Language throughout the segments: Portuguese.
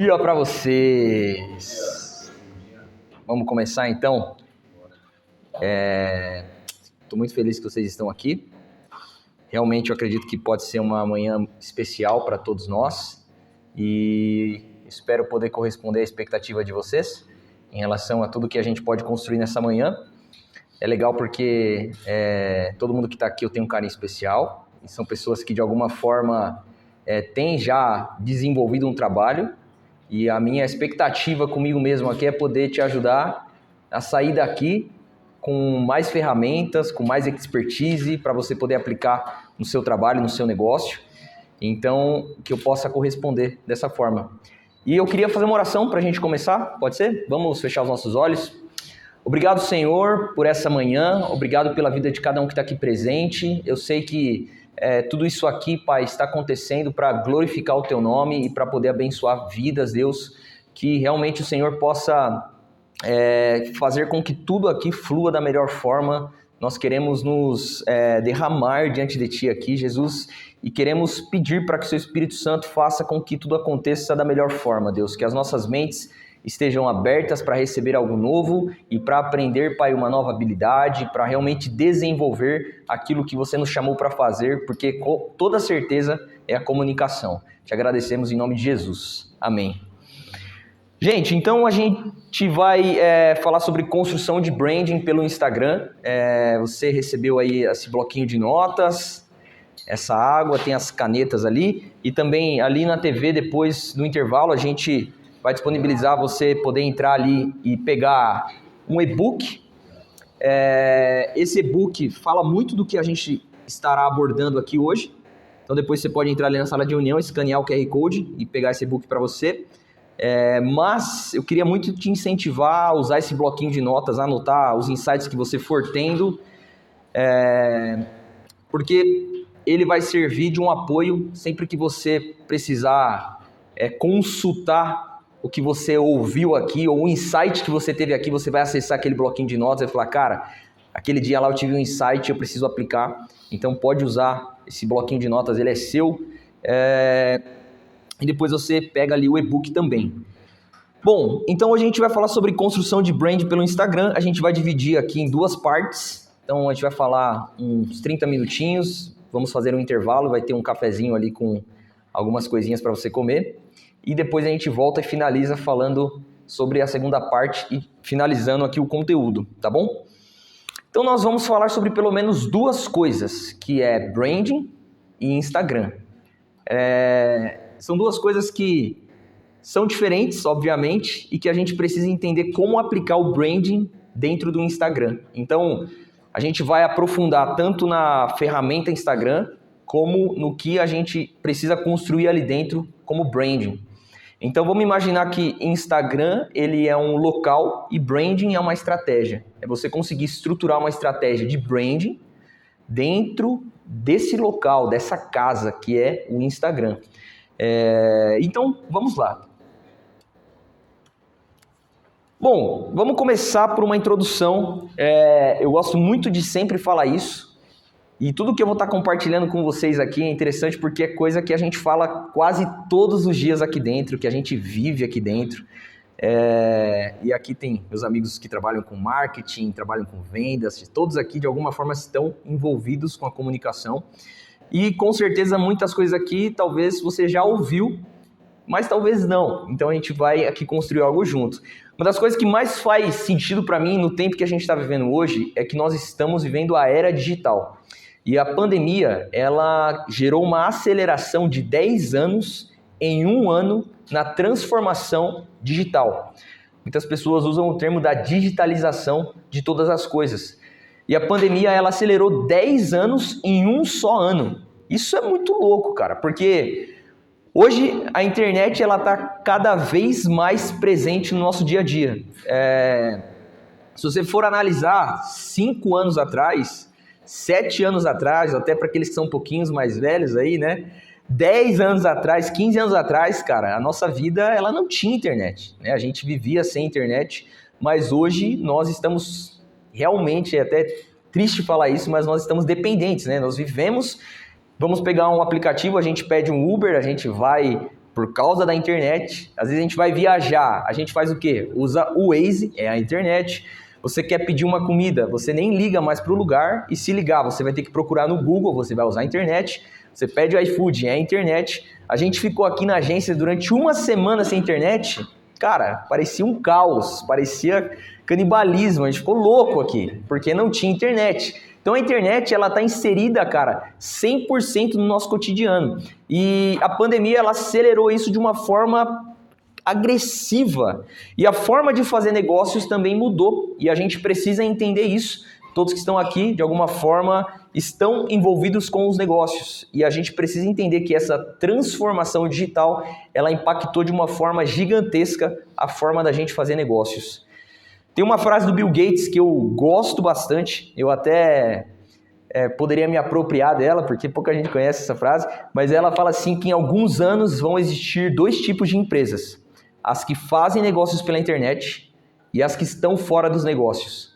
Dia para vocês. Vamos começar então. Estou muito feliz que vocês estão aqui. Realmente eu acredito que pode ser uma manhã especial para todos nós e espero poder corresponder à expectativa de vocês em relação a tudo que a gente pode construir nessa manhã. É legal porque todo mundo que está aqui eu tenho um carinho especial e são pessoas que de alguma forma têm já desenvolvido um trabalho. E a minha expectativa comigo mesmo aqui é poder te ajudar a sair daqui com mais ferramentas, com mais expertise para você poder aplicar no seu trabalho, no seu negócio. Então, que eu possa corresponder dessa forma. E eu queria fazer uma oração para a gente começar, pode ser? Vamos fechar os nossos olhos. Obrigado, Senhor, por essa manhã. Obrigado pela vida de cada um que está aqui presente. Eu sei que tudo isso aqui, Pai, está acontecendo para glorificar o Teu nome e para poder abençoar vidas, Deus, que realmente o Senhor possa fazer com que tudo aqui flua da melhor forma. Nós queremos nos derramar diante de Ti aqui, Jesus, e queremos pedir para que o Seu Espírito Santo faça com que tudo aconteça da melhor forma, Deus, que as nossas mentes estejam abertas para receber algo novo e para aprender, Pai, uma nova habilidade, para realmente desenvolver aquilo que você nos chamou para fazer, porque com toda certeza é a comunicação. Te agradecemos em nome de Jesus. Amém. Gente, então a gente vai falar sobre construção de branding pelo Instagram. Você recebeu aí esse bloquinho de notas, essa água, tem as canetas ali, e também ali na TV, depois no intervalo, a gente vai disponibilizar você poder entrar ali e pegar um e-book. Esse e-book fala muito do que a gente estará abordando aqui hoje. Então depois você pode entrar ali na sala de reunião, escanear o QR Code e pegar esse e-book para você. Mas eu queria muito te incentivar a usar esse bloquinho de notas, a anotar os insights que você for tendo, porque ele vai servir de um apoio sempre que você precisar consultar o que você ouviu aqui, ou o insight que você teve aqui. Você vai acessar aquele bloquinho de notas e vai falar, cara, aquele dia lá eu tive um insight, eu preciso aplicar. Então pode usar esse bloquinho de notas, ele é seu. E depois você pega ali o e-book também. Bom, então hoje a gente vai falar sobre construção de brand pelo Instagram. A gente vai dividir aqui em duas partes. Então a gente vai falar uns 30 minutinhos, vamos fazer um intervalo, vai ter um cafezinho ali com algumas coisinhas para você comer. E depois a gente volta e finaliza falando sobre a segunda parte e finalizando aqui o conteúdo, tá bom? Então nós vamos falar sobre pelo menos duas coisas, que é branding e Instagram. São duas coisas que são diferentes, obviamente, e que a gente precisa entender como aplicar o branding dentro do Instagram. Então a gente vai aprofundar tanto na ferramenta Instagram, como no que a gente precisa construir ali dentro como branding. Então vamos imaginar que Instagram ele é um local e branding é uma estratégia. É você conseguir estruturar uma estratégia de branding dentro desse local, dessa casa que é o Instagram. Então vamos lá. Bom, vamos começar por uma introdução. Eu gosto muito de sempre falar isso. E tudo que eu vou estar compartilhando com vocês aqui é interessante porque é coisa que a gente fala quase todos os dias aqui dentro, que a gente vive aqui dentro. E aqui tem meus amigos que trabalham com marketing, trabalham com vendas, todos aqui de alguma forma estão envolvidos com a comunicação. E com certeza muitas coisas aqui talvez você já ouviu, mas talvez não. Então a gente vai aqui construir algo junto. Uma das coisas que mais faz sentido para mim no tempo que a gente está vivendo hoje é que nós estamos vivendo a era digital. E a pandemia, ela gerou uma aceleração de 10 anos em um ano na transformação digital. Muitas pessoas usam o termo da digitalização de todas as coisas. E a pandemia, ela acelerou 10 anos em um só ano. Isso é muito louco, cara, porque hoje a internet ela está cada vez mais presente no nosso dia a dia. Se você for analisar 5 anos atrás, 7 anos atrás, até para aqueles que são um pouquinho mais velhos aí, né? 10 anos atrás, 15 anos atrás, cara, a nossa vida ela não tinha internet, né? A gente vivia sem internet, mas hoje nós estamos realmente, é até triste falar isso, mas nós estamos dependentes, né? Nós vivemos, vamos pegar um aplicativo, a gente pede um Uber, a gente vai por causa da internet. Às vezes a gente vai viajar, a gente faz o quê? Usa o Waze, é a internet. Você quer pedir uma comida, você nem liga mais para o lugar, e se ligar, você vai ter que procurar no Google, você vai usar a internet. Você pede o iFood, é a internet. A gente ficou aqui na agência durante uma semana sem internet. Cara, parecia um caos, parecia canibalismo. A gente ficou louco aqui, porque não tinha internet. Então a internet, ela está inserida, cara, 100% no nosso cotidiano. E a pandemia, ela acelerou isso de uma forma agressiva. E a forma de fazer negócios também mudou. E a gente precisa entender isso. Todos que estão aqui, de alguma forma, estão envolvidos com os negócios. E a gente precisa entender que essa transformação digital, ela impactou de uma forma gigantesca a forma da gente fazer negócios. Tem uma frase do Bill Gates que eu gosto bastante, eu até poderia me apropriar dela, porque pouca gente conhece essa frase, mas ela fala assim que em alguns anos vão existir 2 tipos de empresas: as que fazem negócios pela internet e as que estão fora dos negócios.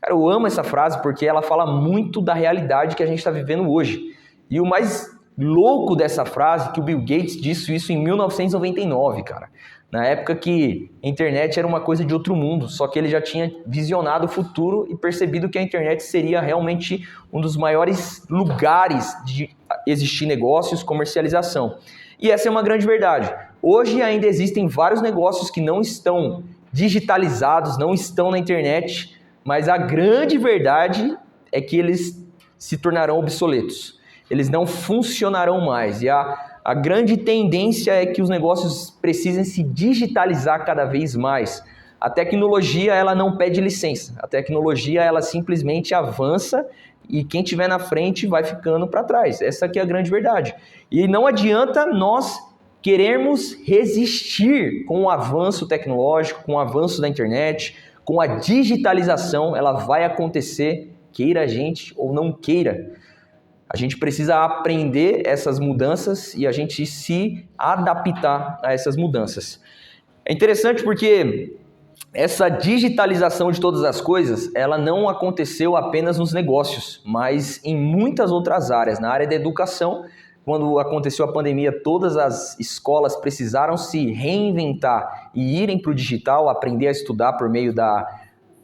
Cara, eu amo essa frase porque ela fala muito da realidade que a gente está vivendo hoje. E o mais louco dessa frase é que o Bill Gates disse isso em 1999, cara. Na época que a internet era uma coisa de outro mundo, só que ele já tinha visionado o futuro e percebido que a internet seria realmente um dos maiores lugares de existir negócios, comercialização. E essa é uma grande verdade. Hoje ainda existem vários negócios que não estão digitalizados, não estão na internet, mas a grande verdade é que eles se tornarão obsoletos. Eles não funcionarão mais. E a grande tendência é que os negócios precisem se digitalizar cada vez mais. A tecnologia, ela não pede licença. A tecnologia, ela simplesmente avança e quem estiver na frente vai ficando para trás. Essa aqui é a grande verdade. E não adianta nós querermos resistir com o avanço tecnológico, com o avanço da internet, com a digitalização. Ela vai acontecer, queira a gente ou não queira. A gente precisa aprender essas mudanças e a gente se adaptar a essas mudanças. É interessante porque essa digitalização de todas as coisas, ela não aconteceu apenas nos negócios, mas em muitas outras áreas. Na área da educação, quando aconteceu a pandemia, todas as escolas precisaram se reinventar e irem para o digital, aprender a estudar por meio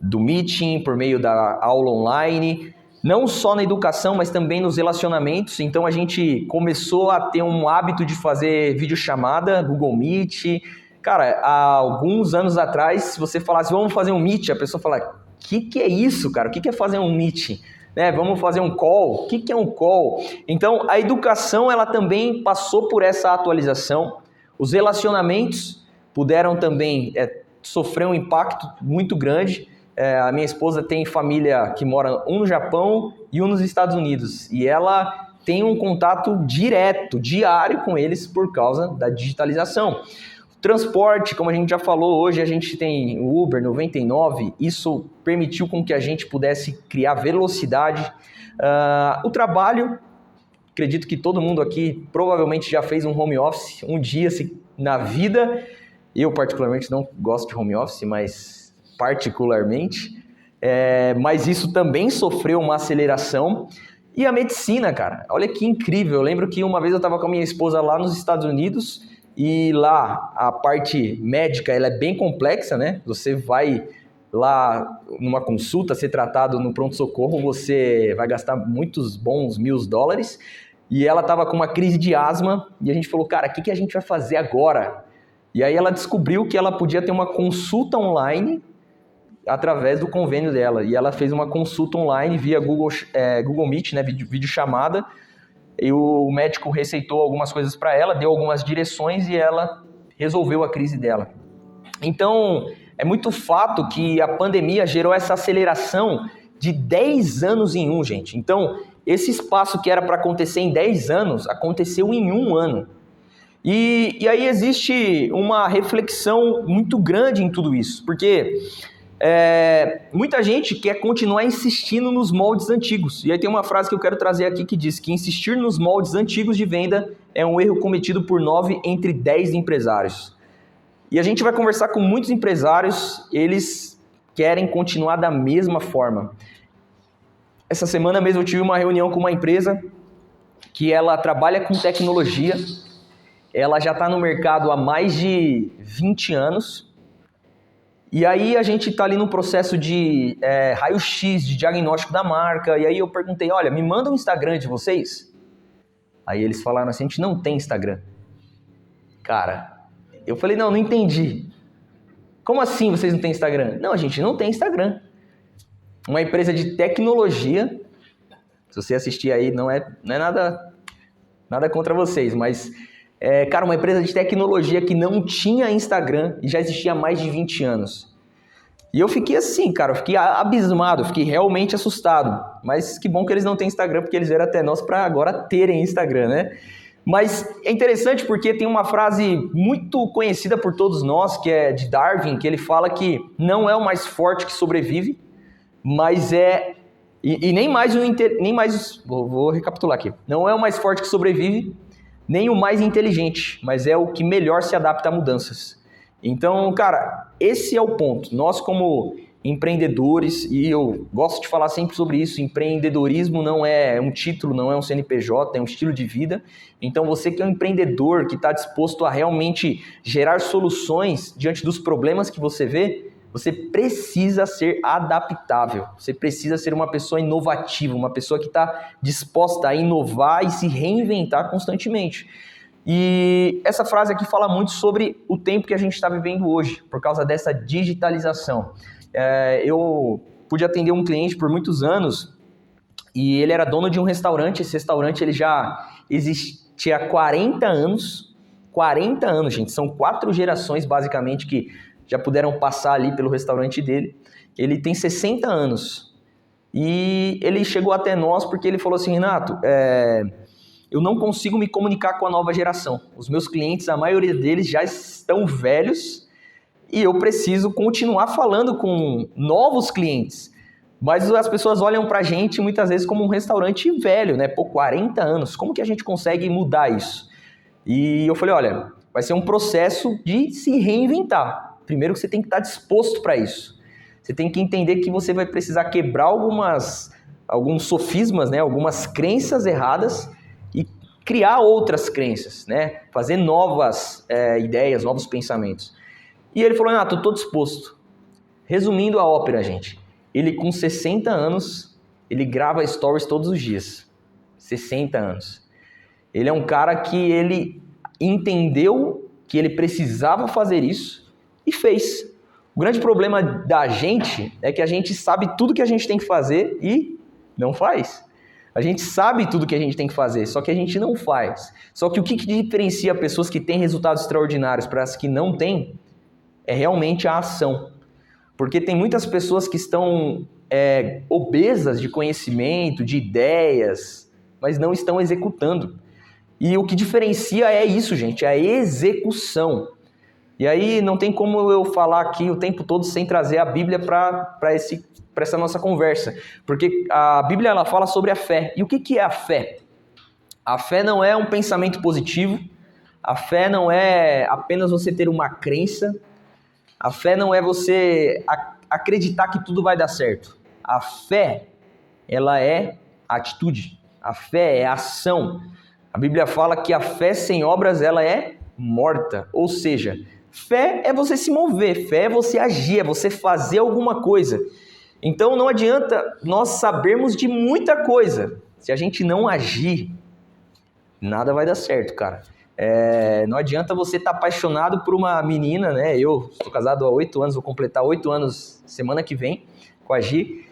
do meeting, por meio da aula online, não só na educação, mas também nos relacionamentos. Então a gente começou a ter um hábito de fazer videochamada, Google Meet. Cara, há alguns anos atrás, se você falasse, vamos fazer um Meet, a pessoa fala, o que é isso, cara? O que é fazer um Meet? Vamos fazer um call? O que é um call? Então, a educação, ela também passou por essa atualização. Os relacionamentos puderam também sofrer um impacto muito grande. A minha esposa tem família que mora um no Japão e um nos Estados Unidos. E ela tem um contato direto, diário com eles por causa da digitalização. Transporte, como a gente já falou, hoje a gente tem o Uber 99, isso permitiu com que a gente pudesse criar velocidade. O trabalho, acredito que todo mundo aqui provavelmente já fez um home office um dia na vida. Eu particularmente não gosto de home office, mas isso também sofreu uma aceleração. E a medicina, cara, olha que incrível. Eu lembro que uma vez eu estava com a minha esposa lá nos Estados Unidos, e lá a parte médica ela é bem complexa, né? Você vai lá numa consulta, ser tratado no pronto-socorro, você vai gastar muitos bons $1.000. E ela estava com uma crise de asma e a gente falou, cara, o que a gente vai fazer agora? E aí ela descobriu que ela podia ter uma consulta online através do convênio dela. E ela fez uma consulta online via Google Meet, né? Videochamada. E o médico receitou algumas coisas para ela, deu algumas direções e ela resolveu a crise dela. Então, é muito fato que a pandemia gerou essa aceleração de 10 anos em um, gente. Então, esse espaço que era para acontecer em 10 anos, aconteceu em 1 ano. E aí existe uma reflexão muito grande em tudo isso, porque muita gente quer continuar insistindo nos moldes antigos. E aí tem uma frase que eu quero trazer aqui que diz que insistir nos moldes antigos de venda é um erro cometido por 9 entre 10 empresários. E a gente vai conversar com muitos empresários, eles querem continuar da mesma forma. Essa semana mesmo eu tive uma reunião com uma empresa que ela trabalha com tecnologia ela já está no mercado há mais de 20 anos. E aí a gente está ali no processo de raio-x, de diagnóstico da marca. E aí eu perguntei, olha, me manda um Instagram de vocês. Aí eles falaram assim, a gente não tem Instagram. Cara, eu falei, não entendi. Como assim vocês não têm Instagram? Não, a gente não tem Instagram. Uma empresa de tecnologia, se você assistir aí, não é nada contra vocês, mas, cara, uma empresa de tecnologia que não tinha Instagram e já existia há mais de 20 anos. E eu fiquei assim, cara, eu fiquei abismado, fiquei realmente assustado. Mas que bom que eles não têm Instagram, porque eles vieram até nós para agora terem Instagram, né? Mas é interessante porque tem uma frase muito conhecida por todos nós, que é de Darwin, que ele fala que não é o mais forte que sobrevive, mas vou recapitular aqui, não é o mais forte que sobrevive, nem o mais inteligente, mas é o que melhor se adapta a mudanças. Então, cara, esse é o ponto. Nós como empreendedores, e eu gosto de falar sempre sobre isso, empreendedorismo não é um título, não é um CNPJ, é um estilo de vida. Então você que é um empreendedor, que está disposto a realmente gerar soluções diante dos problemas que você vê, você precisa ser adaptável, você precisa ser uma pessoa inovativa, uma pessoa que está disposta a inovar e se reinventar constantemente. E essa frase aqui fala muito sobre o tempo que a gente está vivendo hoje, por causa dessa digitalização. Eu pude atender um cliente por muitos anos e ele era dono de um restaurante. Esse restaurante ele já existia há 40 anos. 40 anos, gente. São 4 gerações, basicamente, que já puderam passar ali pelo restaurante dele. Ele tem 60 anos. E ele chegou até nós porque ele falou assim, Renato, eu não consigo me comunicar com a nova geração. Os meus clientes, a maioria deles já estão velhos e eu preciso continuar falando com novos clientes. Mas as pessoas olham pra gente muitas vezes como um restaurante velho, né? Pô, 40 anos, como que a gente consegue mudar isso? E eu falei, olha, vai ser um processo de se reinventar. Primeiro que você tem que estar disposto para isso. Você tem que entender que você vai precisar quebrar alguns sofismas, né? Algumas crenças erradas e criar outras crenças, né? Fazer novas ideias, novos pensamentos. E ele falou, Renato, eu estou disposto. Resumindo a ópera, gente, ele com 60 anos, ele grava stories todos os dias. 60 anos. Ele é um cara que ele entendeu que ele precisava fazer isso e fez. O grande problema da gente é que a gente sabe tudo que a gente tem que fazer e não faz. A gente sabe tudo que a gente tem que fazer, só que a gente não faz. Só que o que diferencia pessoas que têm resultados extraordinários para as que não têm é realmente a ação. Porque tem muitas pessoas que estão obesas de conhecimento, de ideias, mas não estão executando. E o que diferencia é isso, gente, é a execução. E aí não tem como eu falar aqui o tempo todo sem trazer a Bíblia para essa nossa conversa. Porque a Bíblia ela fala sobre a fé. E o que é a fé? A fé não é um pensamento positivo. A fé não é apenas você ter uma crença. A fé não é você acreditar que tudo vai dar certo. A fé, ela é atitude. A fé é ação. A Bíblia fala que a fé sem obras, ela é morta. Ou seja, fé é você se mover, fé é você agir, é você fazer alguma coisa. Então não adianta nós sabermos de muita coisa. Se a gente não agir, nada vai dar certo, cara. Não adianta você estar apaixonado por uma menina, né? Eu estou casado há 8 anos, vou completar 8 anos semana que vem com a Gi.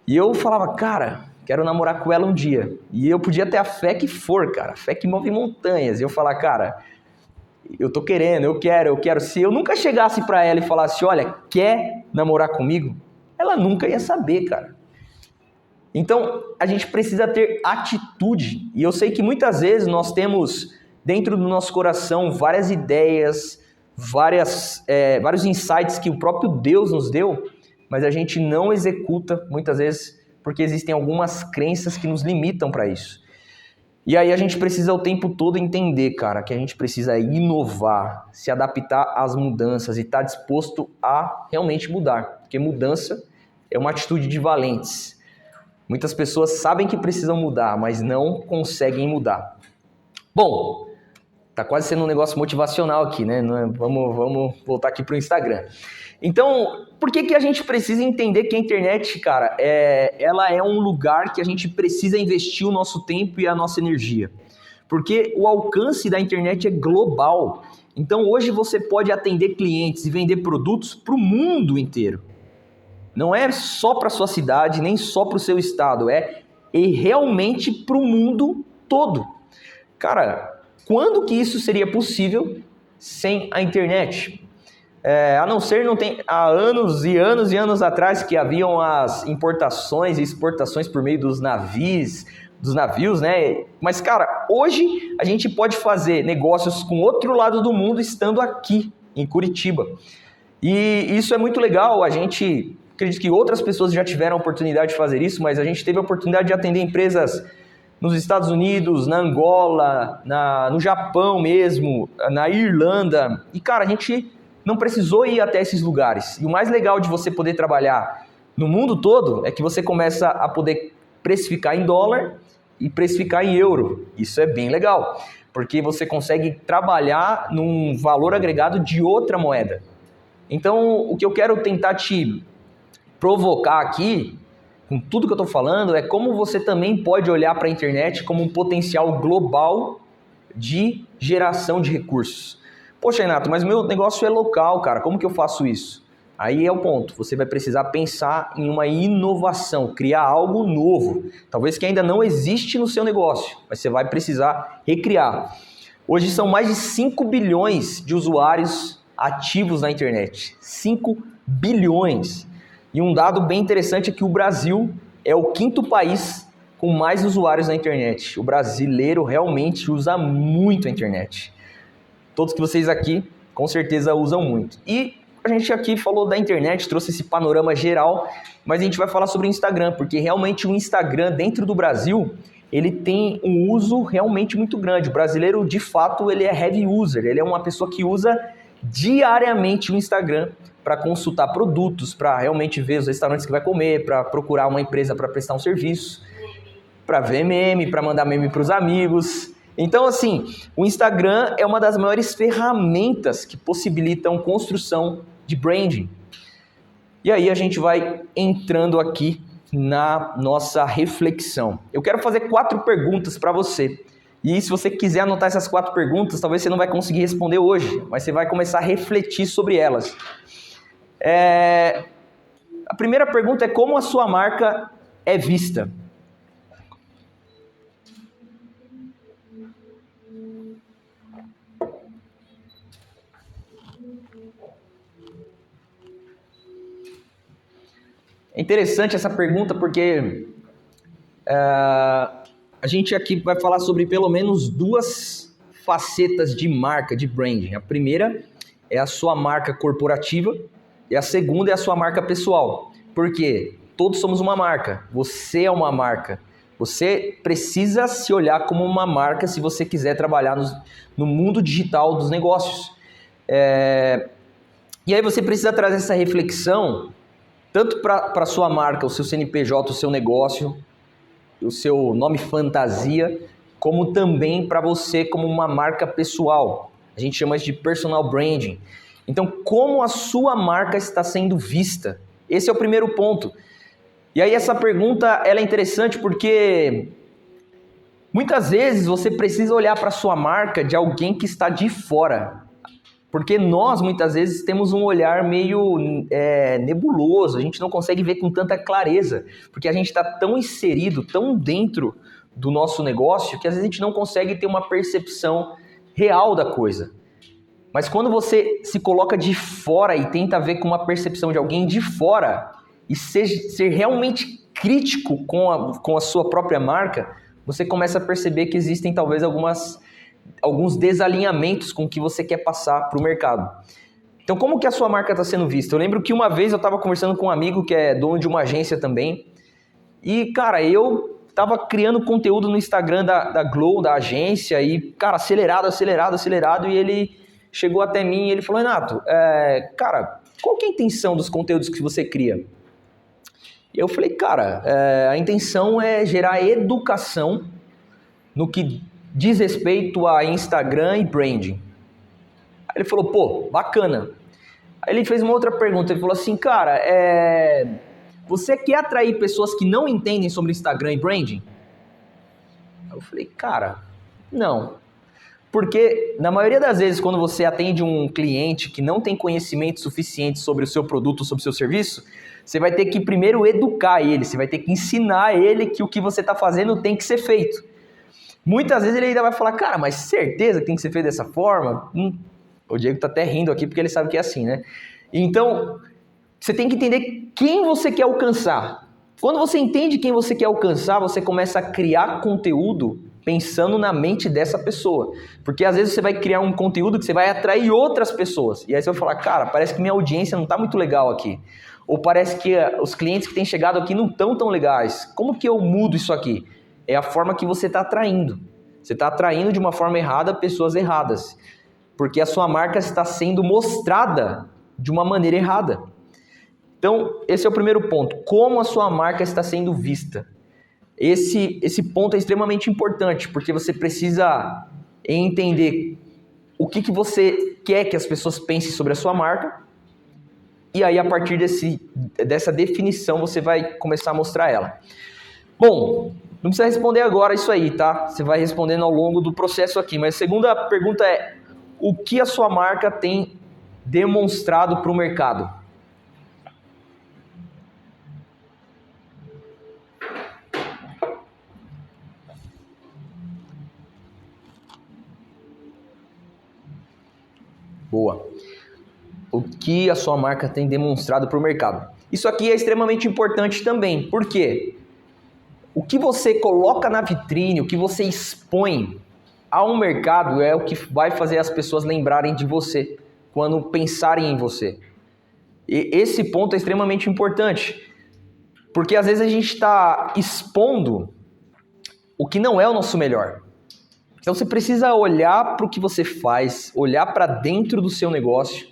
E eu falava, cara, quero namorar com ela um dia. E eu podia ter a fé que for, cara. Fé que move montanhas. E eu falar, cara, eu tô querendo, eu quero. Se eu nunca chegasse pra ela e falasse, olha, quer namorar comigo? Ela nunca ia saber, cara. Então, a gente precisa ter atitude. E eu sei que muitas vezes nós temos dentro do nosso coração várias ideias, vários insights que o próprio Deus nos deu, mas a gente não executa muitas vezes porque existem algumas crenças que nos limitam para isso. E aí a gente precisa o tempo todo entender, cara, que a gente precisa inovar, se adaptar às mudanças e estar disposto a realmente mudar, porque mudança é uma atitude de valentes. Muitas pessoas sabem que precisam mudar, mas não conseguem mudar. Bom, Tá quase sendo um negócio motivacional aqui, né? Vamos voltar aqui pro Instagram. Então, por que a gente precisa entender que a internet, cara, ela é um lugar que a gente precisa investir o nosso tempo e a nossa energia? Porque o alcance da internet é global. Então, hoje você pode atender clientes e vender produtos para o mundo inteiro. Não é só para sua cidade, nem só para o seu estado, é realmente para o mundo todo. Cara, quando que isso seria possível sem a internet? A não ser, não tem há anos e anos e anos atrás que haviam as importações e exportações por meio dos navios, né? Mas, cara, hoje a gente pode fazer negócios com outro lado do mundo estando aqui em Curitiba. E isso é muito legal. Acredito que outras pessoas já tiveram a oportunidade de fazer isso, mas a gente teve a oportunidade de atender empresas nos Estados Unidos, na Angola, no Japão mesmo, na Irlanda. E, cara, a gente não precisou ir até esses lugares. E o mais legal de você poder trabalhar no mundo todo é que você começa a poder precificar em dólar e precificar em euro. Isso é bem legal, porque você consegue trabalhar num valor agregado de outra moeda. Então, o que eu quero tentar te provocar aqui, com tudo que eu estou falando, é como você também pode olhar para a internet como um potencial global de geração de recursos. Poxa, Renato, mas meu negócio é local, cara, como que eu faço isso? Aí é o ponto, você vai precisar pensar em uma inovação, criar algo novo, talvez que ainda não existe no seu negócio, mas você vai precisar recriar. Hoje são mais de 5 bilhões de usuários ativos na internet, 5 bilhões. E um dado bem interessante é que o Brasil é o 5º país com mais usuários na internet. O brasileiro realmente usa muito a internet. Todos que vocês aqui, com certeza, usam muito. E a gente aqui falou da internet, trouxe esse panorama geral, mas a gente vai falar sobre o Instagram, porque realmente o Instagram, dentro do Brasil, ele tem um uso realmente muito grande. O brasileiro, de fato, ele é heavy user, ele é uma pessoa que usa diariamente o Instagram para consultar produtos, para realmente ver os restaurantes que vai comer, para procurar uma empresa para prestar um serviço, para ver meme, para mandar meme para os amigos. Então, assim, o Instagram é uma das maiores ferramentas que possibilitam construção de branding. E aí a gente vai entrando aqui na nossa reflexão. Eu quero fazer 4 perguntas para você. E se você quiser anotar essas 4 perguntas, talvez você não vai conseguir responder hoje, mas você vai começar a refletir sobre elas. A primeira pergunta é: como a sua marca é vista? É interessante essa pergunta porque a gente aqui vai falar sobre pelo menos 2 facetas de marca, de branding. A primeira é a sua marca corporativa e a segunda é a sua marca pessoal. Por quê? Todos somos uma marca, você é uma marca. Você precisa se olhar como uma marca se você quiser trabalhar no mundo digital dos negócios. E aí você precisa trazer essa reflexão tanto para a sua marca, o seu CNPJ, o seu negócio, o seu nome fantasia, como também para você como uma marca pessoal. A gente chama isso de personal branding. Então, como a sua marca está sendo vista? Esse é o primeiro ponto. E aí essa pergunta ela é interessante porque muitas vezes você precisa olhar para a sua marca de alguém que está de fora. Porque nós, muitas vezes, temos um olhar meio nebuloso, a gente não consegue ver com tanta clareza, porque a gente está tão inserido, tão dentro do nosso negócio, que às vezes a gente não consegue ter uma percepção real da coisa. Mas quando você se coloca de fora e tenta ver com uma percepção de alguém de fora, e ser realmente crítico com a sua própria marca, você começa a perceber que existem talvez alguns desalinhamentos com o que você quer passar para o mercado. Então, como que a sua marca está sendo vista? Eu lembro que uma vez eu estava conversando com um amigo que é dono de uma agência também, e, cara, eu estava criando conteúdo no Instagram da Glow, da agência, e, cara, acelerado, e ele chegou até mim e ele falou: Renato, cara, qual que é a intenção dos conteúdos que você cria? E eu falei: cara, a intenção é gerar educação no que diz respeito a Instagram e branding. Aí ele falou, pô, bacana. Aí ele fez uma outra pergunta, ele falou assim, cara, você quer atrair pessoas que não entendem sobre Instagram e branding? Eu falei, cara, não. Porque na maioria das vezes, quando você atende um cliente que não tem conhecimento suficiente sobre o seu produto, sobre o seu serviço, você vai ter que primeiro educar ele, você vai ter que ensinar ele que o que você está fazendo tem que ser feito. Muitas vezes ele ainda vai falar, cara, mas certeza que tem que ser feito dessa forma? O Diego está até rindo aqui porque ele sabe que é assim, né? Então, você tem que entender quem você quer alcançar. Quando você entende quem você quer alcançar, você começa a criar conteúdo pensando na mente dessa pessoa. Porque às vezes você vai criar um conteúdo que você vai atrair outras pessoas. E aí você vai falar, cara, parece que minha audiência não está muito legal aqui. Ou parece que os clientes que têm chegado aqui não estão tão legais. Como que eu mudo isso aqui? É a forma que você está atraindo. Você está atraindo de uma forma errada pessoas erradas. Porque a sua marca está sendo mostrada de uma maneira errada. Então, esse é o primeiro ponto. Como a sua marca está sendo vista? Esse ponto é extremamente importante, porque você precisa entender o que você quer que as pessoas pensem sobre a sua marca, e aí a partir dessa definição você vai começar a mostrar ela. Bom, não precisa responder agora isso aí, tá? Você vai respondendo ao longo do processo aqui, mas a segunda pergunta é, o que a sua marca tem demonstrado para o mercado? Boa. O que a sua marca tem demonstrado para o mercado? Isso aqui é extremamente importante também. Por quê? O que você coloca na vitrine, o que você expõe ao mercado é o que vai fazer as pessoas lembrarem de você quando pensarem em você. E esse ponto é extremamente importante. Porque às vezes a gente está expondo o que não é o nosso melhor. Então você precisa olhar para o que você faz, olhar para dentro do seu negócio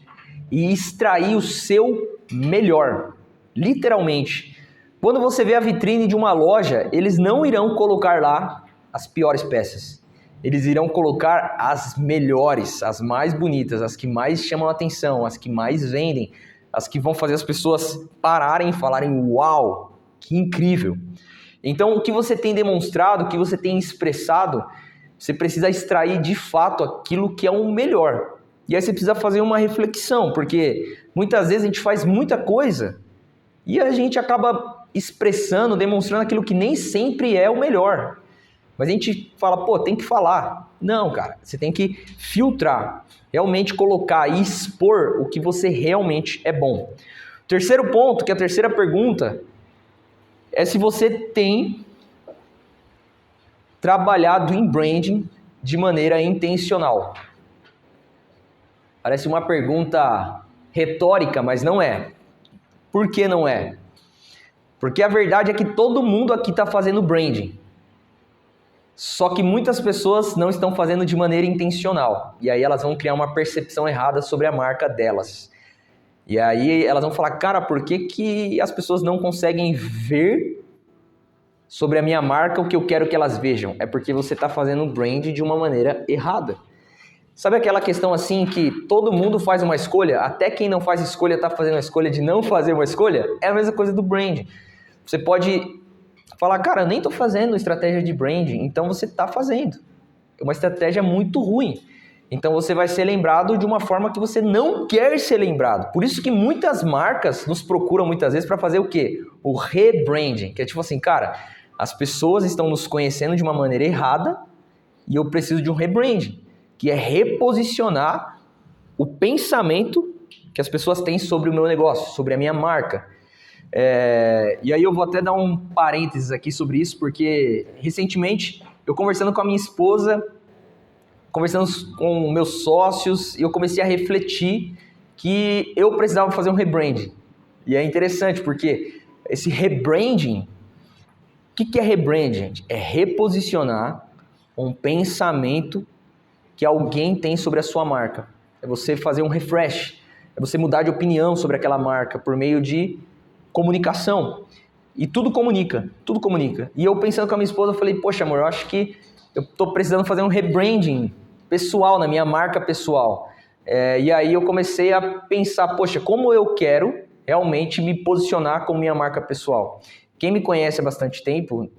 e extrair o seu melhor, literalmente. Quando você vê a vitrine de uma loja, eles não irão colocar lá as piores peças. Eles irão colocar as melhores, as mais bonitas, as que mais chamam a atenção, as que mais vendem, as que vão fazer as pessoas pararem e falarem, uau, que incrível. Então o que você tem demonstrado, o que você tem expressado, você precisa extrair de fato aquilo que é o melhor. E aí você precisa fazer uma reflexão, porque muitas vezes a gente faz muita coisa e a gente acaba expressando, demonstrando aquilo que nem sempre é o melhor. Mas a gente fala, pô, tem que falar. Não, cara, você tem que filtrar, realmente colocar e expor o que você realmente é bom. O terceiro ponto, que é a terceira pergunta, é se você tem trabalhado em branding de maneira intencional. Parece uma pergunta retórica, mas não é. Por que não é? Porque a verdade é que todo mundo aqui está fazendo branding. Só que muitas pessoas não estão fazendo de maneira intencional. E aí elas vão criar uma percepção errada sobre a marca delas. E aí elas vão falar, cara, por que as pessoas não conseguem ver sobre a minha marca o que eu quero que elas vejam? É porque você está fazendo brand de uma maneira errada. Sabe aquela questão assim que todo mundo faz uma escolha, até quem não faz escolha está fazendo a escolha de não fazer uma escolha? É a mesma coisa do brand. Você pode falar, cara, eu nem estou fazendo estratégia de branding, então você está fazendo. É uma estratégia muito ruim. Então você vai ser lembrado de uma forma que você não quer ser lembrado. Por isso que muitas marcas nos procuram muitas vezes para fazer o quê? O rebranding, que é tipo assim, cara, as pessoas estão nos conhecendo de uma maneira errada e eu preciso de um rebranding, que é reposicionar o pensamento que as pessoas têm sobre o meu negócio, sobre a minha marca. E aí eu vou até dar um parênteses aqui sobre isso, porque recentemente eu conversando com a minha esposa, conversando com meus sócios, e eu comecei a refletir que eu precisava fazer um rebranding. E é interessante, porque esse rebranding, o que é rebranding? É reposicionar um pensamento que alguém tem sobre a sua marca. É você fazer um refresh, é você mudar de opinião sobre aquela marca por meio de comunicação. E tudo comunica, tudo comunica. E eu pensando com a minha esposa, eu falei, poxa amor, eu acho que eu estou precisando fazer um rebranding pessoal, na minha marca pessoal. E aí eu comecei a pensar, poxa, como eu quero realmente me posicionar como minha marca pessoal? Quem me conhece há bastante tempo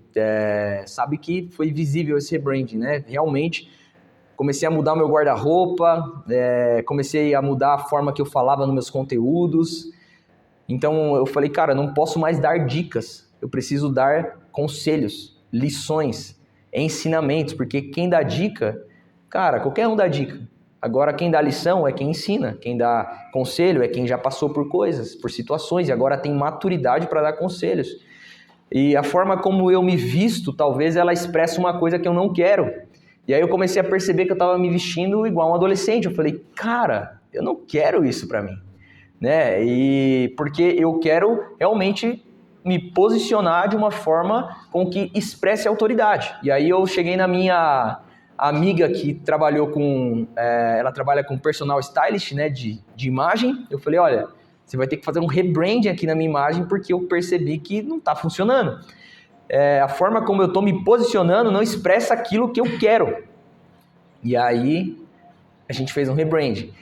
sabe que foi visível esse rebranding, né? Realmente comecei a mudar o meu guarda-roupa, comecei a mudar a forma que eu falava nos meus conteúdos. Então eu falei, cara, não posso mais dar dicas, eu preciso dar conselhos, lições, ensinamentos, porque quem dá dica, cara, qualquer um dá dica. Agora quem dá lição é quem ensina, quem dá conselho é quem já passou por coisas, por situações e agora tem maturidade para dar conselhos. E a forma como eu me visto, talvez ela expresse uma coisa que eu não quero. E aí eu comecei a perceber que eu estava me vestindo igual um adolescente. Eu falei, cara, eu não quero isso para mim, né? E porque eu quero realmente me posicionar de uma forma com que expresse autoridade. E aí eu cheguei na minha amiga que trabalhou com... ela trabalha com personal stylist, né, de imagem. Eu falei, olha, você vai ter que fazer um rebranding aqui na minha imagem porque eu percebi que não está funcionando. A forma como eu estou me posicionando não expressa aquilo que eu quero. E aí a gente fez um rebranding.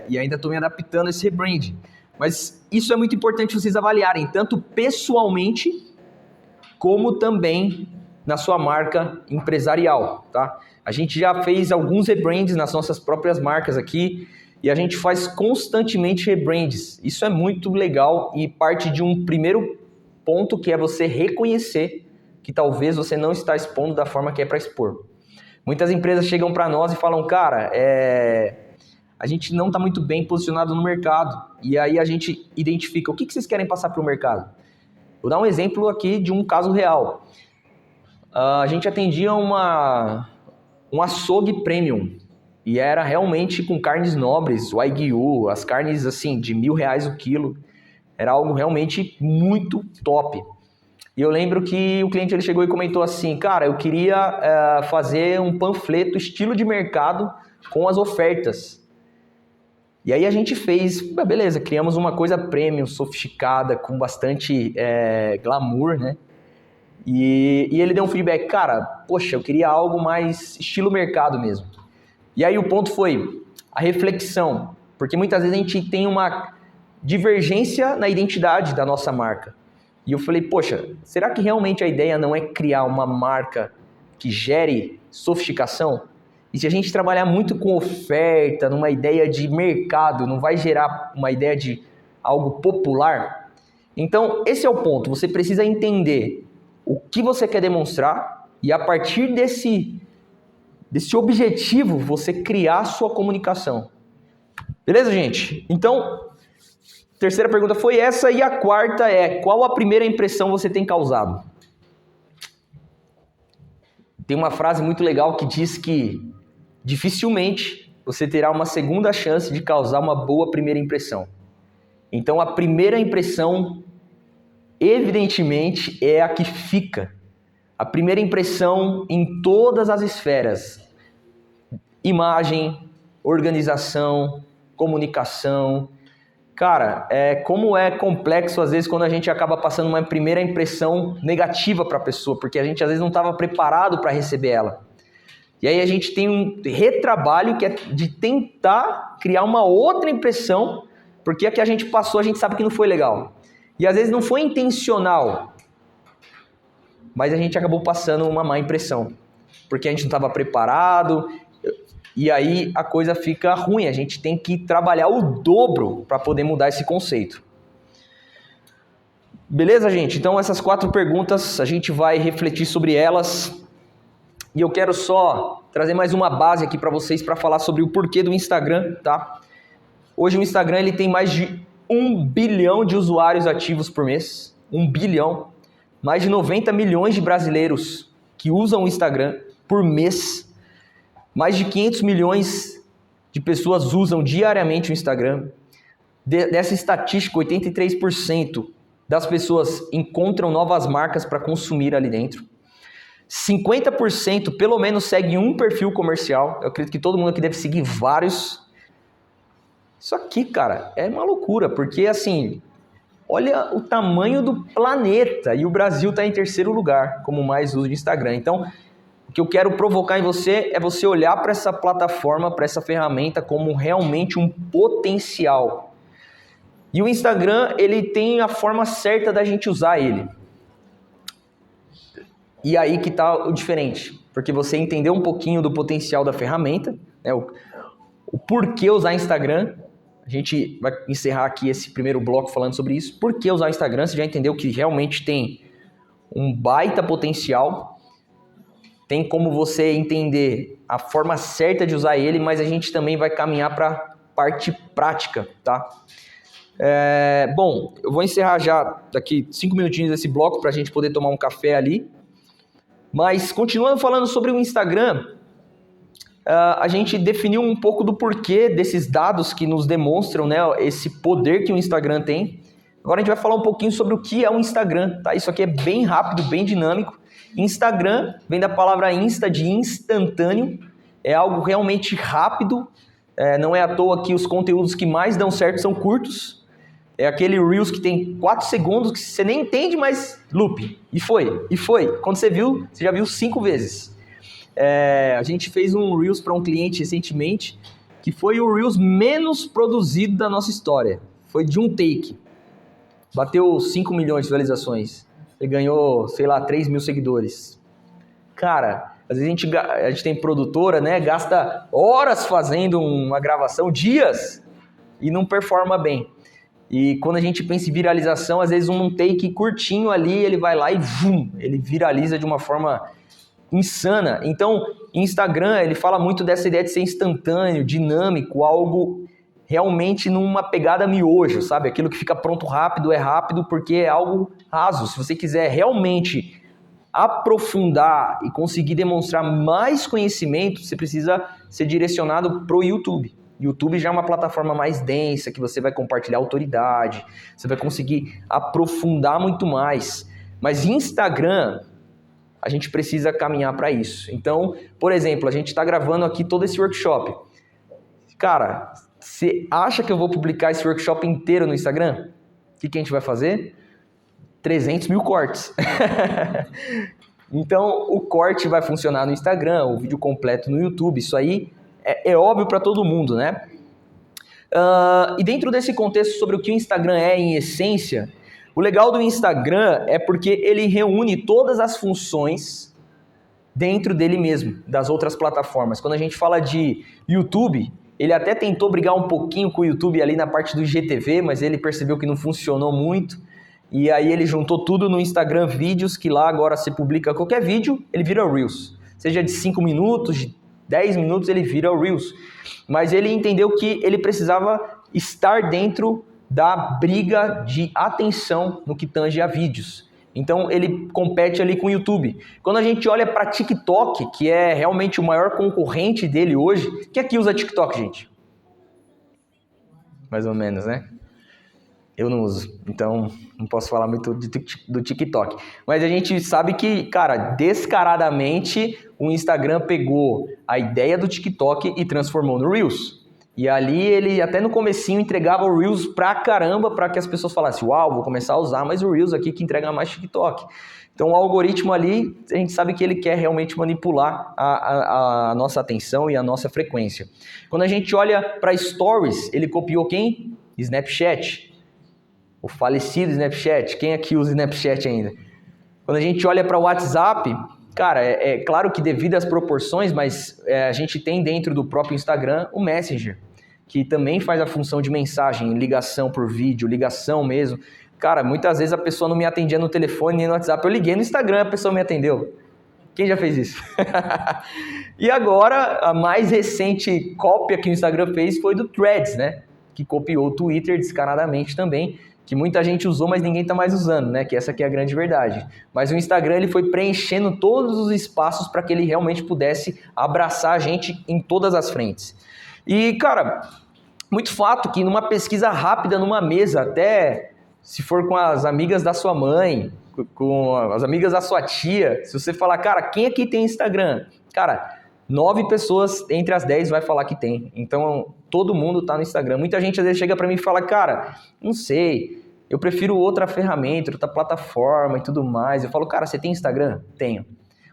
E ainda estou me adaptando a esse rebranding. Mas isso é muito importante vocês avaliarem, tanto pessoalmente como também na sua marca empresarial, tá? A gente já fez alguns rebrands nas nossas próprias marcas aqui e a gente faz constantemente rebrands. Isso é muito legal e parte de um primeiro ponto que é você reconhecer que talvez você não está expondo da forma que é para expor. Muitas empresas chegam para nós e falam, cara, a gente não está muito bem posicionado no mercado. E aí a gente identifica o que vocês querem passar para o mercado. Vou dar um exemplo aqui de um caso real. A gente atendia um açougue premium e era realmente com carnes nobres, Wagyu, as carnes assim de R$1.000 o quilo. Era algo realmente muito top. E eu lembro que o cliente ele chegou e comentou assim, cara, eu queria fazer um panfleto estilo de mercado com as ofertas. E aí a gente fez, beleza, criamos uma coisa premium, sofisticada, com bastante glamour, né? E ele deu um feedback, cara, poxa, eu queria algo mais estilo mercado mesmo. E aí o ponto foi a reflexão, porque muitas vezes a gente tem uma divergência na identidade da nossa marca. E eu falei, poxa, será que realmente a ideia não é criar uma marca que gere sofisticação? E se a gente trabalhar muito com oferta, numa ideia de mercado, não vai gerar uma ideia de algo popular? Então, esse é o ponto. Você precisa entender o que você quer demonstrar e a partir desse objetivo, você criar a sua comunicação. Beleza, gente? Então, terceira pergunta foi essa e a quarta é, qual a primeira impressão você tem causado? Tem uma frase muito legal que diz que dificilmente você terá uma segunda chance de causar uma boa primeira impressão. Então, a primeira impressão, evidentemente, é a que fica. A primeira impressão em todas as esferas. Imagem, organização, comunicação. Cara, como é complexo às vezes quando a gente acaba passando uma primeira impressão negativa para a pessoa, porque a gente às vezes não estava preparado para receber ela. E aí a gente tem um retrabalho que é de tentar criar uma outra impressão, porque a que a gente passou a gente sabe que não foi legal. E às vezes não foi intencional, mas a gente acabou passando uma má impressão, porque a gente não estava preparado, e aí a coisa fica ruim. A gente tem que trabalhar o dobro para poder mudar esse conceito. Beleza, gente? Então essas 4 perguntas a gente vai refletir sobre elas. E eu quero só trazer mais uma base aqui para vocês para falar sobre o porquê do Instagram, tá? Hoje o Instagram ele tem mais de 1 bilhão de usuários ativos por mês. 1 bilhão. Mais de 90 milhões de brasileiros que usam o Instagram por mês. Mais de 500 milhões de pessoas usam diariamente o Instagram. Dessa estatística, 83% das pessoas encontram novas marcas para consumir ali dentro. 50% pelo menos segue um perfil comercial. Eu acredito que todo mundo aqui deve seguir vários. Isso aqui, cara, é uma loucura, porque assim, olha o tamanho do planeta e o Brasil está em terceiro lugar como mais uso de Instagram. Então, que eu quero provocar em você é você olhar para essa plataforma, para essa ferramenta como realmente um potencial. E o Instagram, ele tem a forma certa da gente usar ele. E aí que está o diferente, porque você entendeu um pouquinho do potencial da ferramenta, né, o porquê usar Instagram. A gente vai encerrar aqui esse primeiro bloco falando sobre isso. Por que usar o Instagram? Você já entendeu que realmente tem um baita potencial. Tem como você entender a forma certa de usar ele, mas a gente também vai caminhar para a parte prática, tá? Bom, eu vou encerrar já daqui 5 minutinhos esse bloco para a gente poder tomar um café ali. Mas continuando falando sobre o Instagram, a gente definiu um pouco do porquê desses dados que nos demonstram, né, esse poder que o Instagram tem. Agora a gente vai falar um pouquinho sobre o que é o Instagram, tá? Isso aqui é bem rápido, bem dinâmico. Instagram vem da palavra insta, de instantâneo, é algo realmente rápido, não é à toa que os conteúdos que mais dão certo são curtos, é aquele Reels que tem 4 segundos que você nem entende, mas loop, e foi, quando você viu, você já viu 5 vezes. A gente fez um Reels para um cliente recentemente, que foi o Reels menos produzido da nossa história, foi de um take, bateu 5 milhões de visualizações. Ele ganhou, 3 mil seguidores. Cara, às vezes a gente tem produtora, né? Gasta horas fazendo uma gravação, dias, e não performa bem. E quando a gente pensa em viralização, às vezes um take curtinho ali, ele vai lá e ele viraliza de uma forma insana. Então, Instagram, ele fala muito dessa ideia de ser instantâneo, dinâmico, algo realmente numa pegada miojo, sabe? Aquilo que fica pronto rápido é rápido porque é algo raso. Se você quiser realmente aprofundar e conseguir demonstrar mais conhecimento, você precisa ser direcionado para o YouTube. YouTube já é uma plataforma mais densa, que você vai compartilhar autoridade, você vai conseguir aprofundar muito mais. Mas Instagram, a gente precisa caminhar para isso. Então, por exemplo, a gente está gravando aqui todo esse workshop. Cara, você acha que eu vou publicar esse workshop inteiro no Instagram? O que a gente vai fazer? 300 mil cortes. Então, o corte vai funcionar no Instagram, o vídeo completo no YouTube. Isso aí é óbvio para todo mundo, né? E dentro desse contexto sobre o que o Instagram é em essência, o legal do Instagram é porque ele reúne todas as funções dentro dele mesmo, das outras plataformas. Quando a gente fala de YouTube, ele até tentou brigar um pouquinho com o YouTube ali na parte do IGTV, mas ele percebeu que não funcionou muito. E aí ele juntou tudo no Instagram Vídeos, que lá agora se publica qualquer vídeo, ele vira Reels. Seja de 5 minutos, de 10 minutos, ele vira Reels. Mas ele entendeu que ele precisava estar dentro da briga de atenção no que tange a vídeos. Então ele compete ali com o YouTube. Quando a gente olha para TikTok, que é realmente o maior concorrente dele hoje, quem aqui usa TikTok, gente? Mais ou menos, né? Eu não uso, então não posso falar muito do TikTok. Mas a gente sabe que, cara, descaradamente o Instagram pegou a ideia do TikTok e transformou no Reels. E ali ele até no comecinho entregava o Reels pra caramba para que as pessoas falassem, uau, vou começar a usar mais o Reels aqui que entrega mais TikTok. Então o algoritmo ali, a gente sabe que ele quer realmente manipular a nossa atenção e a nossa frequência. Quando a gente olha para Stories, ele copiou quem? Snapchat. O falecido Snapchat. Quem aqui usa Snapchat ainda? Quando a gente olha para o WhatsApp, cara, é claro que devido às proporções, mas a gente tem dentro do próprio Instagram o Messenger, que também faz a função de mensagem, ligação por vídeo, ligação mesmo. Cara, muitas vezes a pessoa não me atendia no telefone nem no WhatsApp, eu liguei no Instagram, a pessoa me atendeu. Quem já fez isso? E agora, a mais recente cópia que o Instagram fez foi do Threads, né? Que copiou o Twitter descaradamente também, que muita gente usou, mas ninguém está mais usando, né? Que essa aqui é a grande verdade. Mas o Instagram ele foi preenchendo todos os espaços para que ele realmente pudesse abraçar a gente em todas as frentes. E, cara, muito fato que numa pesquisa rápida numa mesa, até se for com as amigas da sua mãe, com as amigas da sua tia, se você falar, cara, quem aqui tem Instagram? Cara, 9 pessoas entre as 10 vai falar que tem. Então, todo mundo tá no Instagram. Muita gente às vezes chega para mim e fala, cara, não sei, eu prefiro outra ferramenta, outra plataforma e tudo mais. Eu falo, cara, você tem Instagram? Tenho.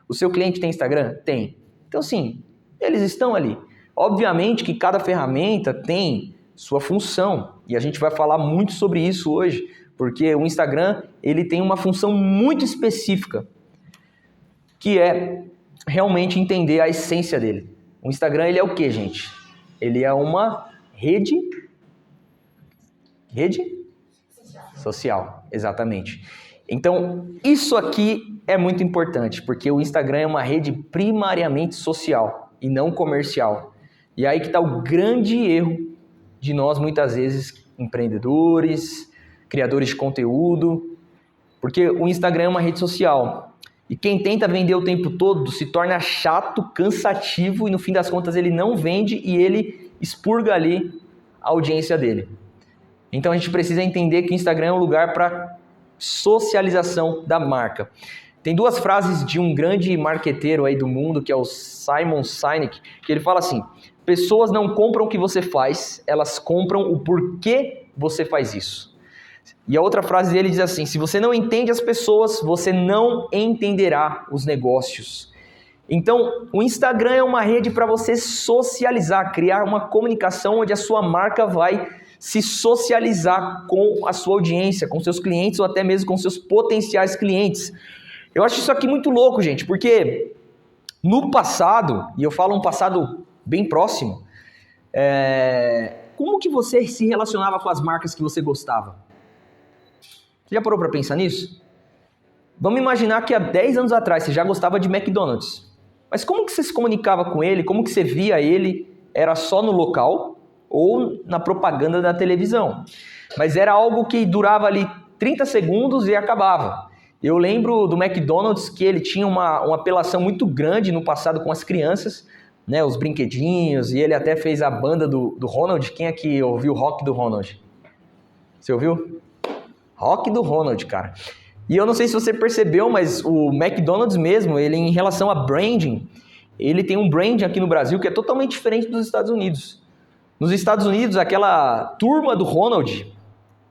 O seu cliente tem Instagram? Tem. Então, sim, eles estão ali. Obviamente que cada ferramenta tem sua função, e a gente vai falar muito sobre isso hoje, porque o Instagram ele tem uma função muito específica, que é realmente entender a essência dele. O Instagram ele é o que, gente? Ele é uma rede social, exatamente. Então, isso aqui é muito importante, porque o Instagram é uma rede primariamente social e não comercial. E aí que está o grande erro de nós, muitas vezes, empreendedores, criadores de conteúdo, porque o Instagram é uma rede social. E quem tenta vender o tempo todo se torna chato, cansativo e no fim das contas ele não vende e ele expurga ali a audiência dele. Então a gente precisa entender que o Instagram é um lugar para socialização da marca. Tem duas frases de um grande marqueteiro aí do mundo, que é o Simon Sinek, que ele fala assim: pessoas não compram o que você faz, elas compram o porquê você faz isso. E a outra frase dele diz assim: se você não entende as pessoas, você não entenderá os negócios. Então, o Instagram é uma rede para você socializar, criar uma comunicação onde a sua marca vai se socializar com a sua audiência, com seus clientes ou até mesmo com seus potenciais clientes. Eu acho isso aqui muito louco, gente, porque no passado, e eu falo um passado bem próximo, como que você se relacionava com as marcas que você gostava? Você já parou para pensar nisso? Vamos imaginar que há 10 anos atrás você já gostava de McDonald's. Mas como que você se comunicava com ele? Como que você via ele? Era só no local ou na propaganda da televisão? Mas era algo que durava ali 30 segundos e acabava. Eu lembro do McDonald's que ele tinha uma apelação muito grande no passado com as crianças, né, os brinquedinhos, e ele até fez a banda do Ronald. Quem aqui ouviu o rock do Ronald? Você ouviu? Rock do Ronald, cara. E eu não sei se você percebeu, mas o McDonald's mesmo, ele em relação a branding, ele tem um branding aqui no Brasil que é totalmente diferente dos Estados Unidos. Nos Estados Unidos, aquela turma do Ronald,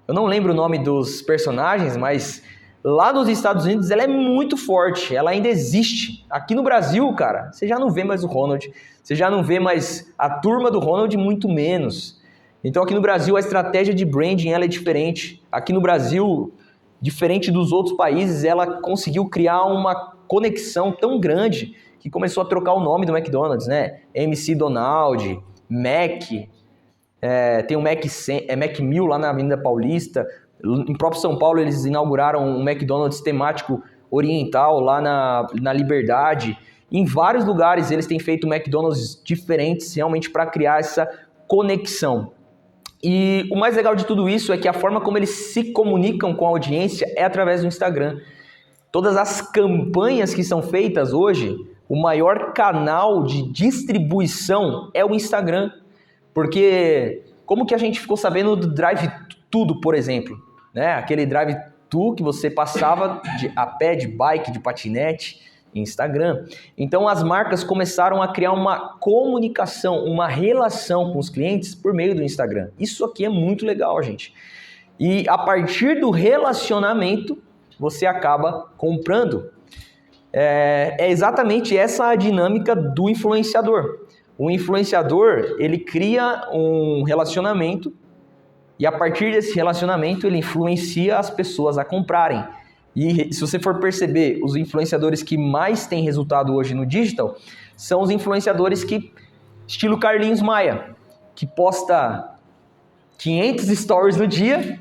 eu não lembro o nome dos personagens, mas lá nos Estados Unidos ela é muito forte, ela ainda existe. Aqui no Brasil, cara, você já não vê mais o Ronald, você já não vê mais a turma do Ronald, muito menos. Então aqui no Brasil a estratégia de branding ela é diferente. Aqui no Brasil, diferente dos outros países, ela conseguiu criar uma conexão tão grande que começou a trocar o nome do McDonald's, né? MC Donald, Mac, tem o Mac 1000 lá na Avenida Paulista. Em próprio São Paulo eles inauguraram um McDonald's temático oriental lá na Liberdade. Em vários lugares eles têm feito McDonald's diferentes realmente para criar essa conexão. E o mais legal de tudo isso é que a forma como eles se comunicam com a audiência é através do Instagram. Todas as campanhas que são feitas hoje, o maior canal de distribuição é o Instagram. Porque como que a gente ficou sabendo do Drive Tudo, por exemplo? Né? Aquele Drive Tu que você passava a pé, de bike, de patinete, Instagram. Então as marcas começaram a criar uma comunicação, uma relação com os clientes por meio do Instagram. Isso aqui é muito legal, gente. E a partir do relacionamento, você acaba comprando. É exatamente essa a dinâmica do influenciador. O influenciador, ele cria um relacionamento e a partir desse relacionamento ele influencia as pessoas a comprarem. E se você for perceber, os influenciadores que mais têm resultado hoje no digital são os influenciadores estilo Carlinhos Maia, que posta 500 stories no dia,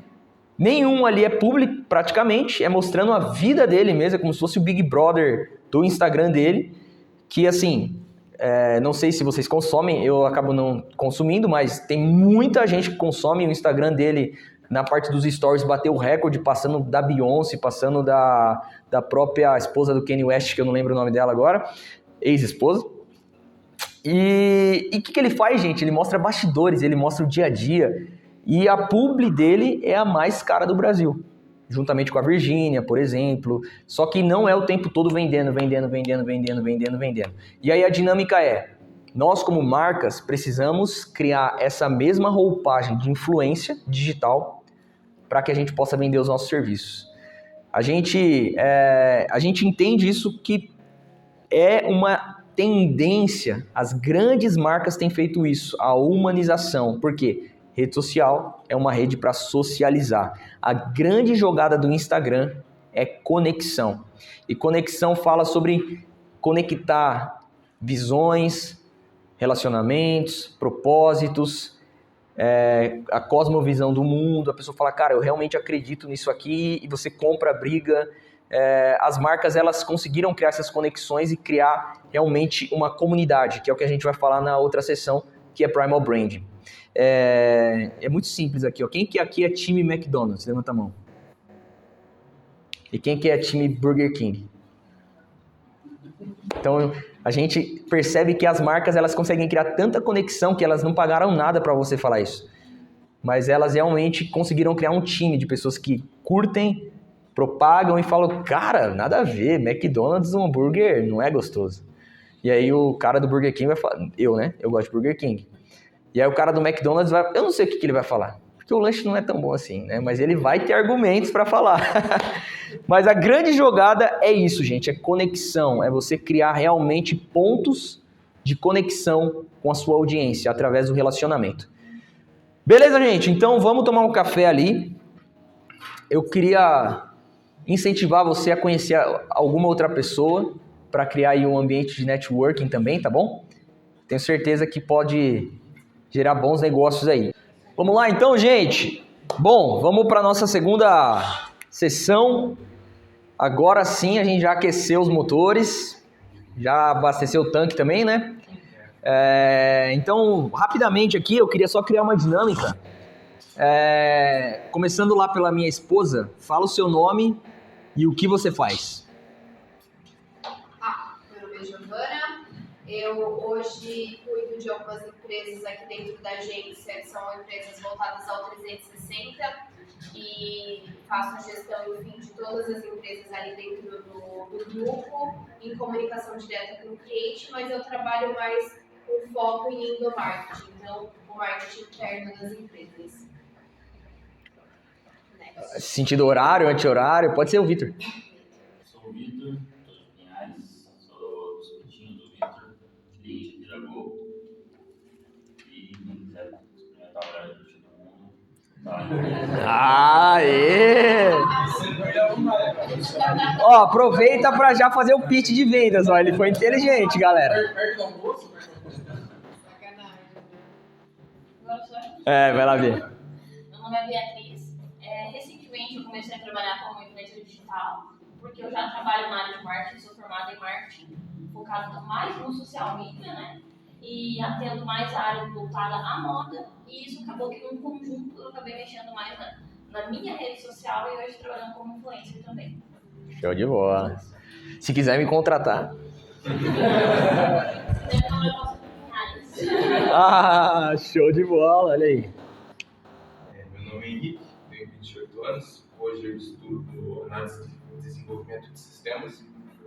nenhum ali é público praticamente, é mostrando a vida dele mesmo, é como se fosse o Big Brother do Instagram dele, que assim, não sei se vocês consomem, eu acabo não consumindo, mas tem muita gente que consome o Instagram dele. Na parte dos stories bateu o recorde, passando da Beyoncé, passando da própria esposa do Kanye West, que eu não lembro o nome dela agora, ex-esposa. E o que ele faz, gente? Ele mostra bastidores, ele mostra o dia a dia. E a publi dele é a mais cara do Brasil, juntamente com a Virgínia, por exemplo. Só que não é o tempo todo vendendo. E aí a dinâmica nós como marcas precisamos criar essa mesma roupagem de influência digital para que a gente possa vender os nossos serviços. A gente entende isso que é uma tendência, as grandes marcas têm feito isso, a humanização. Por quê? Rede social é uma rede para socializar. A grande jogada do Instagram é conexão. E conexão fala sobre conectar visões, relacionamentos, propósitos, a cosmovisão do mundo. A pessoa fala, cara, eu realmente acredito nisso aqui, e você compra a briga. As marcas, elas conseguiram criar essas conexões e criar realmente uma comunidade, que é o que a gente vai falar na outra sessão, que é Primal Branding. É muito simples aqui, ó. Quem que aqui é time McDonald's? Levanta a mão. E quem que é time Burger King? Então, a gente percebe que as marcas, elas conseguem criar tanta conexão que elas não pagaram nada para você falar isso. Mas elas realmente conseguiram criar um time de pessoas que curtem, propagam e falam, cara, nada a ver, McDonald's, um hambúrguer não é gostoso. E aí o cara do Burger King vai falar, eu gosto de Burger King. E aí o cara do McDonald's vai, eu não sei o que ele vai falar, porque o lanche não é tão bom assim, né? Mas ele vai ter argumentos para falar. Mas a grande jogada é isso, gente, é conexão, é você criar realmente pontos de conexão com a sua audiência através do relacionamento. Beleza, gente? Então vamos tomar um café ali. Eu queria incentivar você a conhecer alguma outra pessoa para criar aí um ambiente de networking também, tá bom? Tenho certeza que pode gerar bons negócios aí. Vamos lá então, gente? Bom, vamos para a nossa segunda sessão. Agora sim a gente já aqueceu os motores, já abasteceu o tanque também, né? Então, rapidamente aqui, eu queria só criar uma dinâmica. Começando lá pela minha esposa, fala o seu nome e o que você faz. Meu nome é Giovana, eu hoje cuido de algumas empresas aqui dentro da agência, que são empresas voltadas ao 360, e faço a gestão, enfim, de todas as empresas ali dentro do grupo, em comunicação direta com o cliente, mas eu trabalho mais com foco em endomarketing, então o marketing interno das empresas. Sentido horário, anti-horário, pode ser o Vitor. Sou o Vitor, sou de Pinhais, sou dos Pitinhos do Vitor, cliente de Dragou. E quem quiser experimentar o horário de todo mundo, tá? Aê! Ó, aproveita para já fazer o pitch de vendas, ó. Ele foi inteligente, galera. Vai lá ver. Meu nome é Beatriz. Recentemente eu comecei a trabalhar como influencer digital, porque eu já trabalho na área de marketing, sou formada em marketing, focado mais no social media, né? E atendo mais a área voltada à moda, e isso acabou que num conjunto eu acabei mexendo mais na minha rede social e hoje trabalhando como influencer também. Show de bola. Se quiser me contratar. Show de bola, olha aí. Meu nome é Henrique, tenho 28 anos. Hoje eu estudo análise de desenvolvimento de sistemas,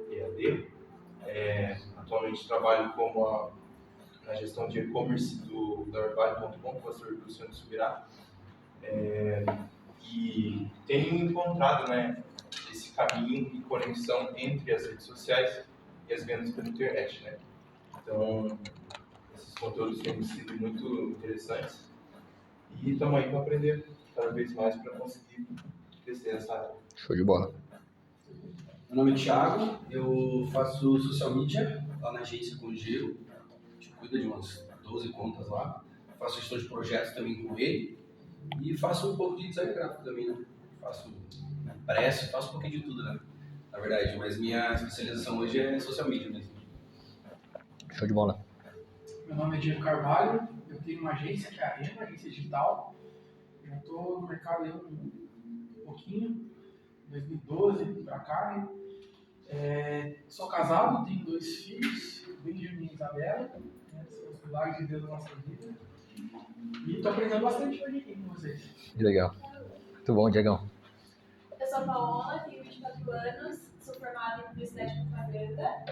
EAD. Atualmente trabalho na gestão de e-commerce da Orvalho.com, com o pastor Luciano Subirá. E tenho encontrado, né, esse caminho e conexão entre as redes sociais e as vendas pela internet, né? Então, esses conteúdos têm sido muito interessantes e estamos aí para aprender cada vez mais para conseguir crescer nessa área. Show de bola. Meu nome é Thiago, eu faço social media lá na agência com o Giro. A gente cuida de umas 12 contas lá. Faço gestão de projetos também com ele. E faço um pouco de design gráfico também, né? Faço impresso, faço um pouquinho de tudo, né? Na verdade, mas minha especialização hoje é social media mesmo. Show de bola. Meu nome é Diego Carvalho, eu tenho uma agência que é a Rema, agência digital. Já estou no mercado aí um pouquinho, 2012 para cá. Sou casado, tenho 2 filhos, Benjamin e Isabela, né? São os milagres de Deus na nossa vida. E estou aprendendo bastante hoje aqui com vocês. Legal. Muito bom, Diegão. Eu sou a Paola, tenho 24 anos, sou formada em publicidade e propaganda.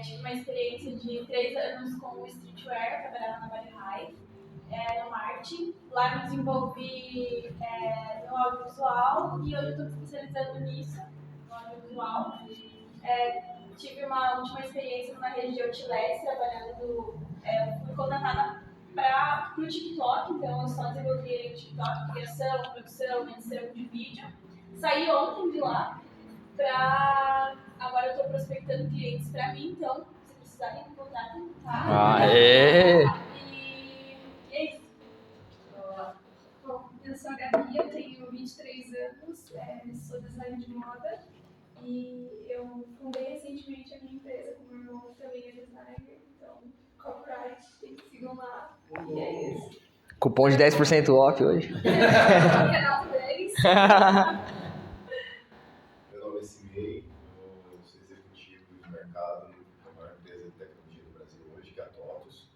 Tive uma experiência de 3 anos com streetwear, trabalhava na Vale High, no marketing. Lá me desenvolvi no audiovisual e hoje estou me especializando nisso, no audiovisual. tive uma última experiência numa rede de outlets, trabalhando, fui contratada para o TikTok, então eu só desenvolvi o TikTok, criação, produção, edição de vídeo. Saí ontem de lá, agora eu estou prospectando clientes para mim, então se precisarem me contatem, tá? Aê! E é isso. Bom, eu sou a Gabi, eu tenho 23 anos, sou designer de moda e eu fundei recentemente a minha empresa com o meu irmão, que também é designer, então, copyright, sigam lá, e é isso. Cupom de 10% off hoje. Renato 10. Meu nome é Simei, eu sou executivo de mercado da maior empresa de tecnologia do Brasil hoje, que é a TOTUS,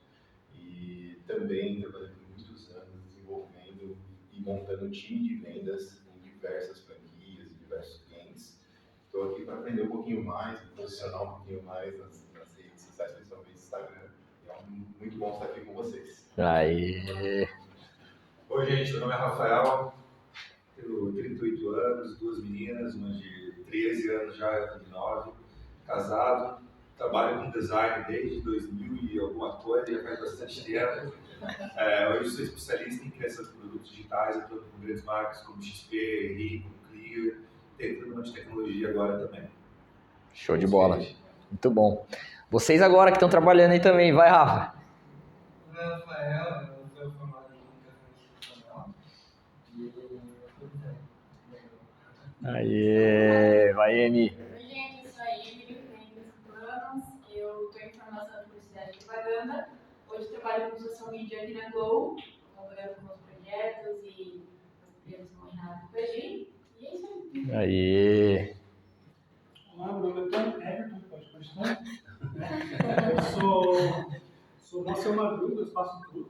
e também trabalhei por muitos anos desenvolvendo e montando um time de vendas em diversas franquias e diversos clientes. Estou aqui para aprender um pouquinho mais, me posicionar um pouquinho mais nas redes sociais, principalmente Instagram. É muito bom estar aqui com vocês. Aê! Oi, gente, meu nome é Rafael, tenho 38 anos, 2 meninas, uma de 13 anos já, outra de 9, casado, trabalho com design desde 2000 e alguma coisa, já faz bastante tempo. Hoje sou especialista em criação de produtos digitais, atuando com grandes marcas como XP, Rico, Clear, tentando uma de tecnologia agora também. Show de bola. Muito bom. Vocês agora que estão trabalhando aí também, vai, Rafa. Meu nome é Rafael, eu sou formado em comunicação institucional e eu sou designer. Aê! Vai, Eni. Oi, gente, eu sou a Emily, tenho 25 anos, eu estou em formação de publicidade e propaganda. Hoje trabalho com social media aqui na Glow, trabalhando com os projetos e as empresas com o Renato e e é isso aí. Aê! Olá, meu nome é Everton, pode continuar? Eu sou Marcelo Madruga, eu faço tudo.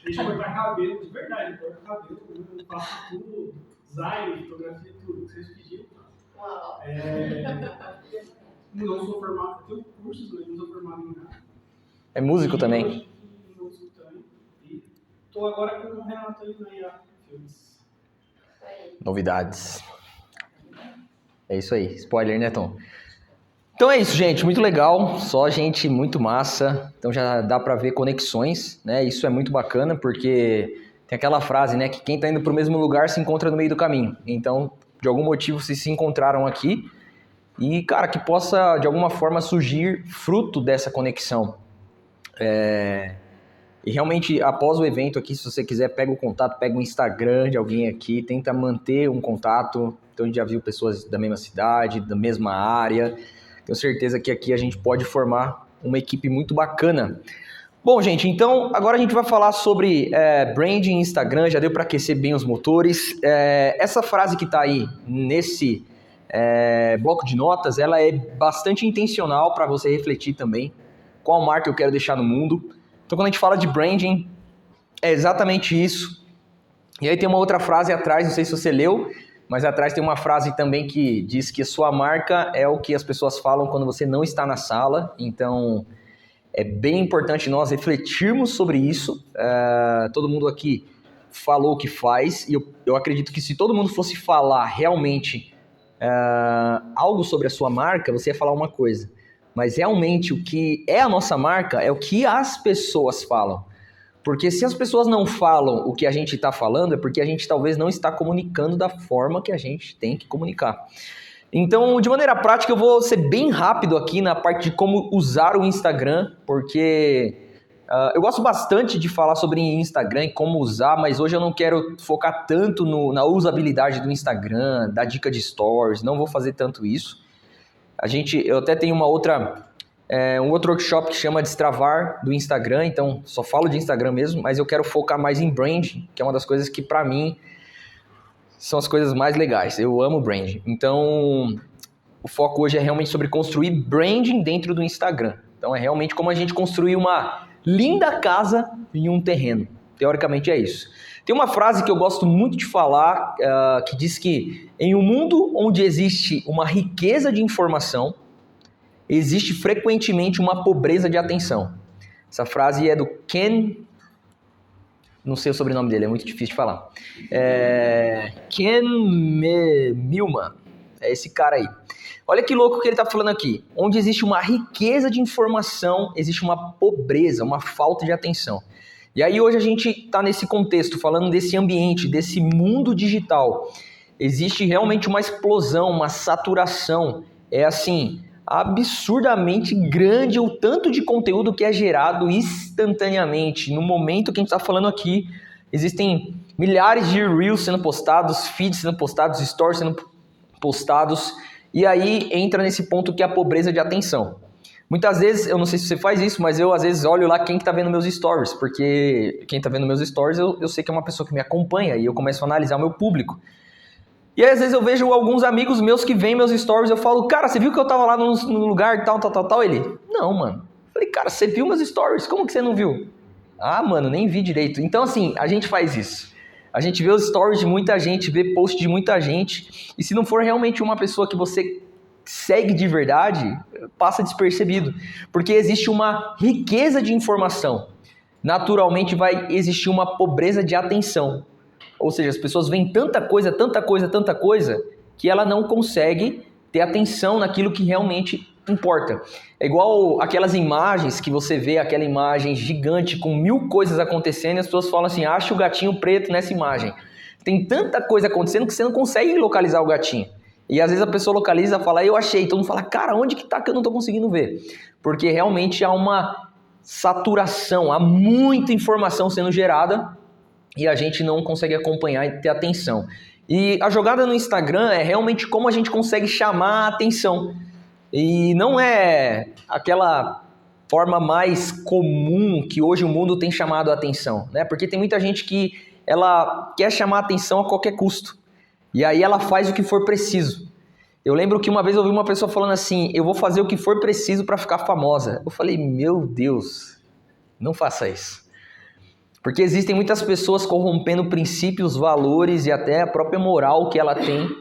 Deixa eu cortar cabelo, de verdade, eu corto cabelo, eu faço tudo, design, fotografia, tudo que vocês pediram. Uau! Não sou formado, tenho cursos, mas não sou formado em nada. É músico também? Músico também. E estou agora com o Renato aí na IA Filmes. Novidades. É isso aí. Spoiler, né, Tom? Então é isso, gente. Muito legal. Só gente muito massa. Então já dá pra ver conexões, né? Isso é muito bacana, porque tem aquela frase, né? Que quem tá indo pro mesmo lugar se encontra no meio do caminho. Então, de algum motivo, vocês se encontraram aqui. E, cara, que possa, de alguma forma, surgir fruto dessa conexão. E realmente, após o evento aqui, se você quiser, pega o contato, pega o Instagram de alguém aqui, tenta manter um contato. Então a gente já viu pessoas da mesma cidade, da mesma área. Tenho certeza que aqui a gente pode formar uma equipe muito bacana. Bom, gente, então agora a gente vai falar sobre branding, Instagram, já deu para aquecer bem os motores. Essa frase que está aí nesse bloco de notas, ela é bastante intencional para você refletir também qual marca eu quero deixar no mundo. Então quando a gente fala de branding, é exatamente isso. E aí tem uma outra frase atrás, não sei se você leu, mas atrás tem uma frase também que diz que a sua marca é o que as pessoas falam quando você não está na sala. Então é bem importante nós refletirmos sobre isso. Todo mundo aqui falou o que faz, e eu acredito que se todo mundo fosse falar realmente algo sobre a sua marca, você ia falar uma coisa. Mas realmente o que é a nossa marca é o que as pessoas falam. Porque se as pessoas não falam o que a gente está falando, é porque a gente talvez não está comunicando da forma que a gente tem que comunicar. Então, de maneira prática, eu vou ser bem rápido aqui na parte de como usar o Instagram, porque eu gosto bastante de falar sobre Instagram e como usar, mas hoje eu não quero focar tanto na usabilidade do Instagram, da dica de stories, não vou fazer tanto isso. Eu até tenho um outro workshop que chama Destravar do Instagram, então só falo de Instagram mesmo, mas eu quero focar mais em branding, que é uma das coisas que para mim são as coisas mais legais. Eu amo branding. Então, o foco hoje é realmente sobre construir branding dentro do Instagram. Então, é realmente como a gente construir uma linda casa em um terreno. Teoricamente é isso. Tem uma frase que eu gosto muito de falar, que diz que em um mundo onde existe uma riqueza de informação, existe frequentemente uma pobreza de atenção. Essa frase é do Ken... Não sei o sobrenome dele, é muito difícil de falar. Ken Millman. É esse cara aí. Olha que louco que ele está falando aqui. Onde existe uma riqueza de informação, existe uma pobreza, uma falta de atenção. E aí hoje a gente está nesse contexto, falando desse ambiente, desse mundo digital. Existe realmente uma explosão, uma saturação. É assim, absurdamente grande o tanto de conteúdo que é gerado instantaneamente. No momento que a gente está falando aqui, existem milhares de Reels sendo postados, feeds sendo postados, stories sendo postados. E aí entra nesse ponto que é a pobreza de atenção. Muitas vezes, eu não sei se você faz isso, mas eu às vezes olho lá quem que tá vendo meus stories, porque quem tá vendo meus stories eu sei que é uma pessoa que me acompanha e eu começo a analisar o meu público. E aí às vezes eu vejo alguns amigos meus que veem meus stories e eu falo, cara, você viu que eu tava lá no lugar tal? Ele, não, mano. Eu falei, cara, você viu meus stories? Como que você não viu? Ah, mano, nem vi direito. Então assim, a gente faz isso. A gente vê os stories de muita gente, vê post de muita gente, e se não for realmente uma pessoa que você segue de verdade, passa despercebido, porque existe uma riqueza de informação. Naturalmente vai existir uma pobreza de atenção, ou seja, as pessoas veem tanta coisa, que ela não consegue ter atenção naquilo que realmente importa. É igual aquelas imagens que você vê, aquela imagem gigante com 1000 coisas acontecendo e as pessoas falam assim, acha o gatinho preto nessa imagem. Tem tanta coisa acontecendo que você não consegue localizar o gatinho. E às vezes a pessoa localiza e fala, eu achei. Todo mundo fala, cara, onde que tá que eu não tô conseguindo ver? Porque realmente há uma saturação, há muita informação sendo gerada e a gente não consegue acompanhar e ter atenção. E a jogada no Instagram é realmente como a gente consegue chamar a atenção. E não é aquela forma mais comum que hoje o mundo tem chamado a atenção, né? Porque tem muita gente que ela quer chamar a atenção a qualquer custo. E aí ela faz o que for preciso. Eu lembro que uma vez eu ouvi uma pessoa falando assim, eu vou fazer o que for preciso para ficar famosa. Eu falei, meu Deus, não faça isso. Porque existem muitas pessoas corrompendo princípios, valores e até a própria moral que ela tem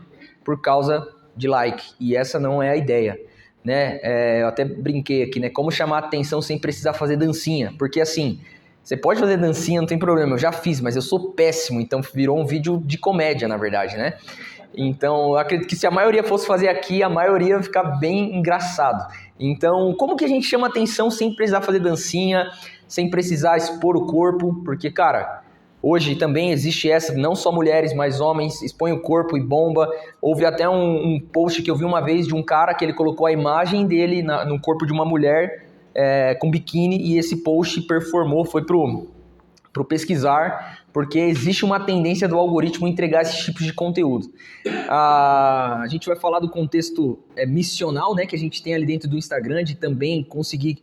por causa de like. E essa não é a ideia. Né? Eu até brinquei aqui, né? Como chamar a atenção sem precisar fazer dancinha. Porque assim, você pode fazer dancinha, não tem problema. Eu já fiz, mas eu sou péssimo. Então virou um vídeo de comédia, na verdade, né? Então eu acredito que se a maioria fosse fazer aqui, a maioria ia ficar bem engraçado. Então, como que a gente chama atenção sem precisar fazer dancinha, sem precisar expor o corpo? Porque, cara, hoje também existe essa, não só mulheres, mas homens expõem o corpo e bomba. Houve até um post que eu vi uma vez de um cara que ele colocou a imagem dele no corpo de uma mulher com biquíni e esse post performou, foi pro pesquisar, porque existe uma tendência do algoritmo entregar esse tipo de conteúdo. A gente vai falar do contexto missional, né, que a gente tem ali dentro do Instagram, de também conseguir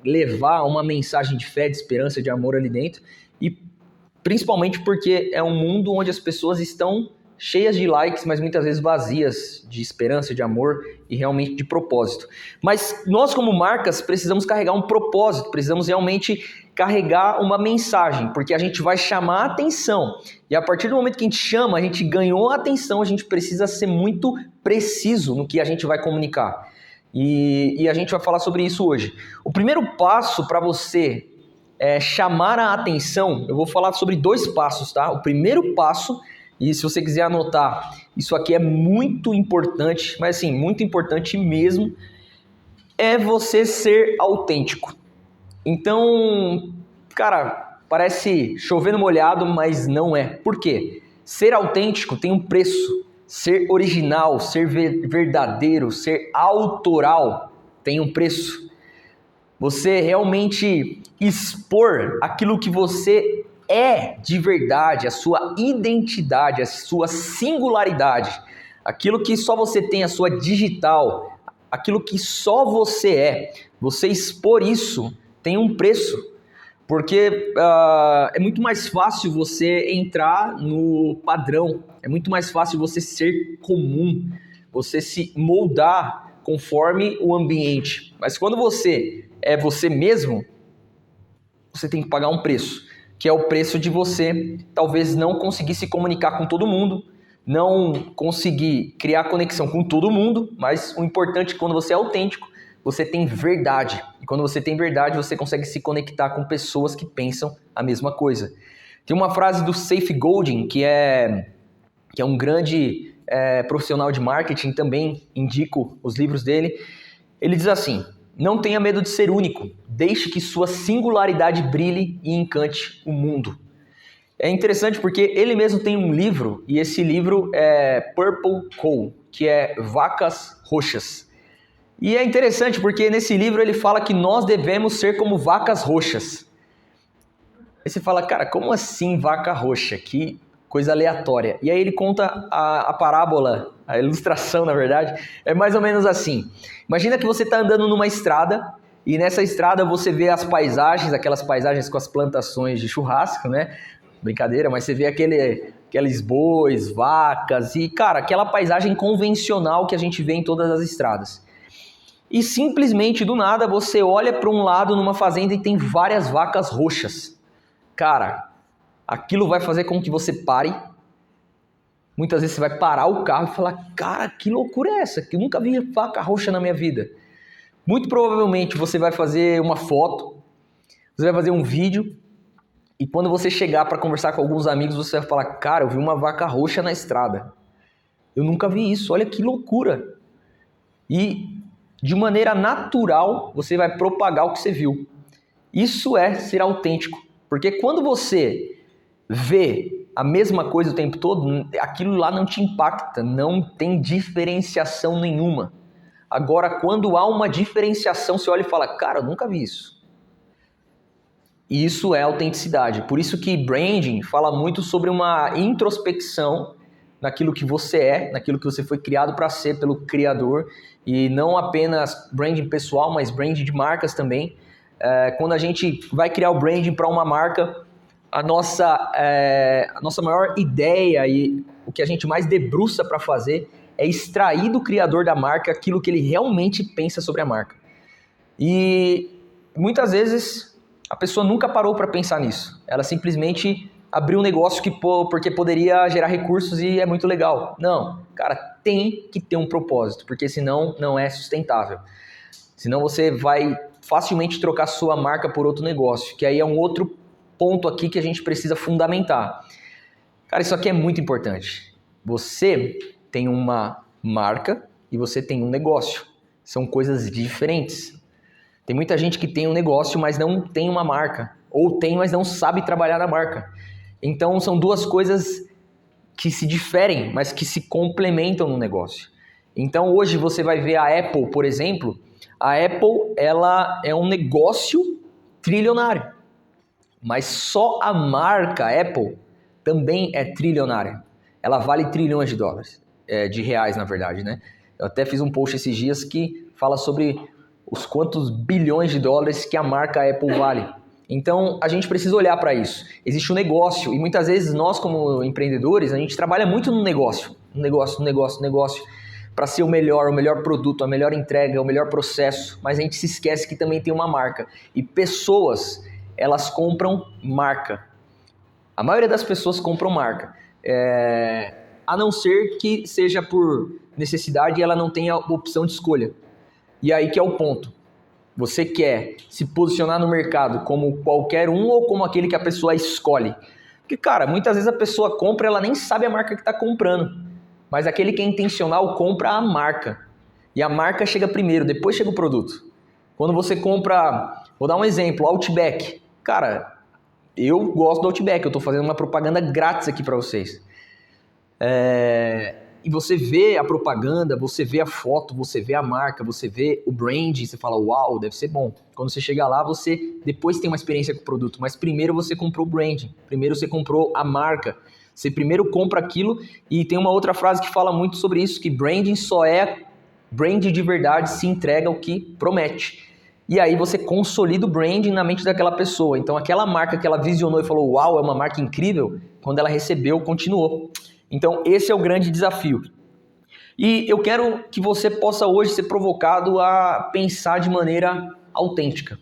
levar uma mensagem de fé, de esperança, de amor ali dentro, e principalmente porque é um mundo onde as pessoas estão cheias de likes, mas muitas vezes vazias de esperança, de amor e realmente de propósito. Mas nós como marcas precisamos carregar um propósito, precisamos realmente carregar uma mensagem, porque a gente vai chamar a atenção. E a partir do momento que a gente chama, a gente ganhou a atenção, a gente precisa ser muito preciso no que a gente vai comunicar. E a gente vai falar sobre isso hoje. O primeiro passo para você chamar a atenção, eu vou falar sobre 2 passos, tá? O primeiro passo, e se você quiser anotar, isso aqui é muito importante, mas assim, muito importante mesmo, é você ser autêntico. Então, cara, parece chover no molhado, mas não é. Por quê? Ser autêntico tem um preço. Ser original, ser verdadeiro, ser autoral tem um preço. Você realmente expor aquilo que você é de verdade, a sua identidade, a sua singularidade, aquilo que só você tem, a sua digital, aquilo que só você é. Você expor isso tem um preço, porque é muito mais fácil você entrar no padrão, é muito mais fácil você ser comum, você se moldar conforme o ambiente. Mas quando você é você mesmo, você tem que pagar um preço, que é o preço de você talvez não conseguir se comunicar com todo mundo, não conseguir criar conexão com todo mundo, mas o importante é que quando você é autêntico, você tem verdade. E quando você tem verdade, você consegue se conectar com pessoas que pensam a mesma coisa. Tem uma frase do Seth Godin, que é um grande profissional de marketing, também indico os livros dele. Ele diz assim: não tenha medo de ser único, deixe que sua singularidade brilhe e encante o mundo. É interessante porque ele mesmo tem um livro, e esse livro é Purple Cow, que é Vacas Roxas. E é interessante porque nesse livro ele fala que nós devemos ser como vacas roxas. Aí você fala, cara, como assim vaca roxa? Que coisa aleatória. E aí ele conta a parábola, a ilustração, na verdade, é mais ou menos assim. Imagina que você está andando numa estrada, e nessa estrada você vê as paisagens, aquelas paisagens com as plantações de churrasco, né? Brincadeira, mas você vê aqueles bois, vacas e, cara, aquela paisagem convencional que a gente vê em todas as estradas. E simplesmente, do nada, você olha para um lado numa fazenda e tem várias vacas roxas. Cara, aquilo vai fazer com que você pare. Muitas vezes você vai parar o carro e falar, cara, que loucura é essa? Que eu nunca vi vaca roxa na minha vida. Muito provavelmente você vai fazer uma foto, você vai fazer um vídeo, e quando você chegar para conversar com alguns amigos, você vai falar, cara, eu vi uma vaca roxa na estrada. Eu nunca vi isso, olha que loucura. E de maneira natural, você vai propagar o que você viu. Isso é ser autêntico. Porque quando você vê a mesma coisa o tempo todo, aquilo lá não te impacta, não tem diferenciação nenhuma. Agora, quando há uma diferenciação, você olha e fala, cara, eu nunca vi isso. E isso é autenticidade. Por isso que branding fala muito sobre uma introspecção naquilo que você é, naquilo que você foi criado para ser pelo Criador, e não apenas branding pessoal, mas branding de marcas também. Quando a gente vai criar o branding para uma marca, a nossa maior ideia e o que a gente mais debruça para fazer é extrair do criador da marca aquilo que ele realmente pensa sobre a marca. E muitas vezes a pessoa nunca parou para pensar nisso. Ela simplesmente abriu um negócio porque poderia gerar recursos e é muito legal. Não, cara, tem que ter um propósito, porque senão não é sustentável. Senão você vai facilmente trocar sua marca por outro negócio, que aí é um outro ponto aqui que a gente precisa fundamentar. Cara, isso aqui é muito importante. Você tem uma marca e você tem um negócio. São coisas diferentes. Tem muita gente que tem um negócio, mas não tem uma marca. Ou tem, mas não sabe trabalhar na marca. Então, são duas coisas que se diferem, mas que se complementam no negócio. Então, hoje você vai ver a Apple, por exemplo. A Apple, ela é um negócio trilionário. Mas só a marca Apple também é trilionária. Ela vale trilhões de dólares. De reais, na verdade, né? Eu até fiz um post esses dias que fala sobre os quantos bilhões de dólares que a marca Apple vale. Então, a gente precisa olhar para isso. Existe um negócio, e muitas vezes nós, como empreendedores, a gente trabalha muito no negócio, para ser o melhor produto, a melhor entrega, o melhor processo, mas a gente se esquece que também tem uma marca. E pessoas, elas compram marca. A maioria das pessoas compram marca. A não ser que seja por necessidade e ela não tenha opção de escolha. E aí que é o ponto. Você quer se posicionar no mercado como qualquer um ou como aquele que a pessoa escolhe? Porque, cara, muitas vezes a pessoa compra, ela nem sabe a marca que está comprando. Mas aquele que é intencional compra a marca. E a marca chega primeiro, depois chega o produto. Quando você compra, vou dar um exemplo, Outback. Cara, eu gosto do Outback, eu estou fazendo uma propaganda grátis aqui para vocês. E você vê a propaganda, você vê a foto, você vê a marca, você vê o brand, você fala, uau, deve ser bom. Quando você chega lá, você depois tem uma experiência com o produto, mas primeiro você comprou o brand, primeiro você comprou a marca, você primeiro compra aquilo. E tem uma outra frase que fala muito sobre isso, que branding só é brand de verdade se entrega o que promete. E aí você consolida o branding na mente daquela pessoa. Então aquela marca que ela visionou e falou, uau, é uma marca incrível, quando ela recebeu, continuou. Então, esse é o grande desafio. E eu quero que você possa hoje ser provocado a pensar de maneira autêntica.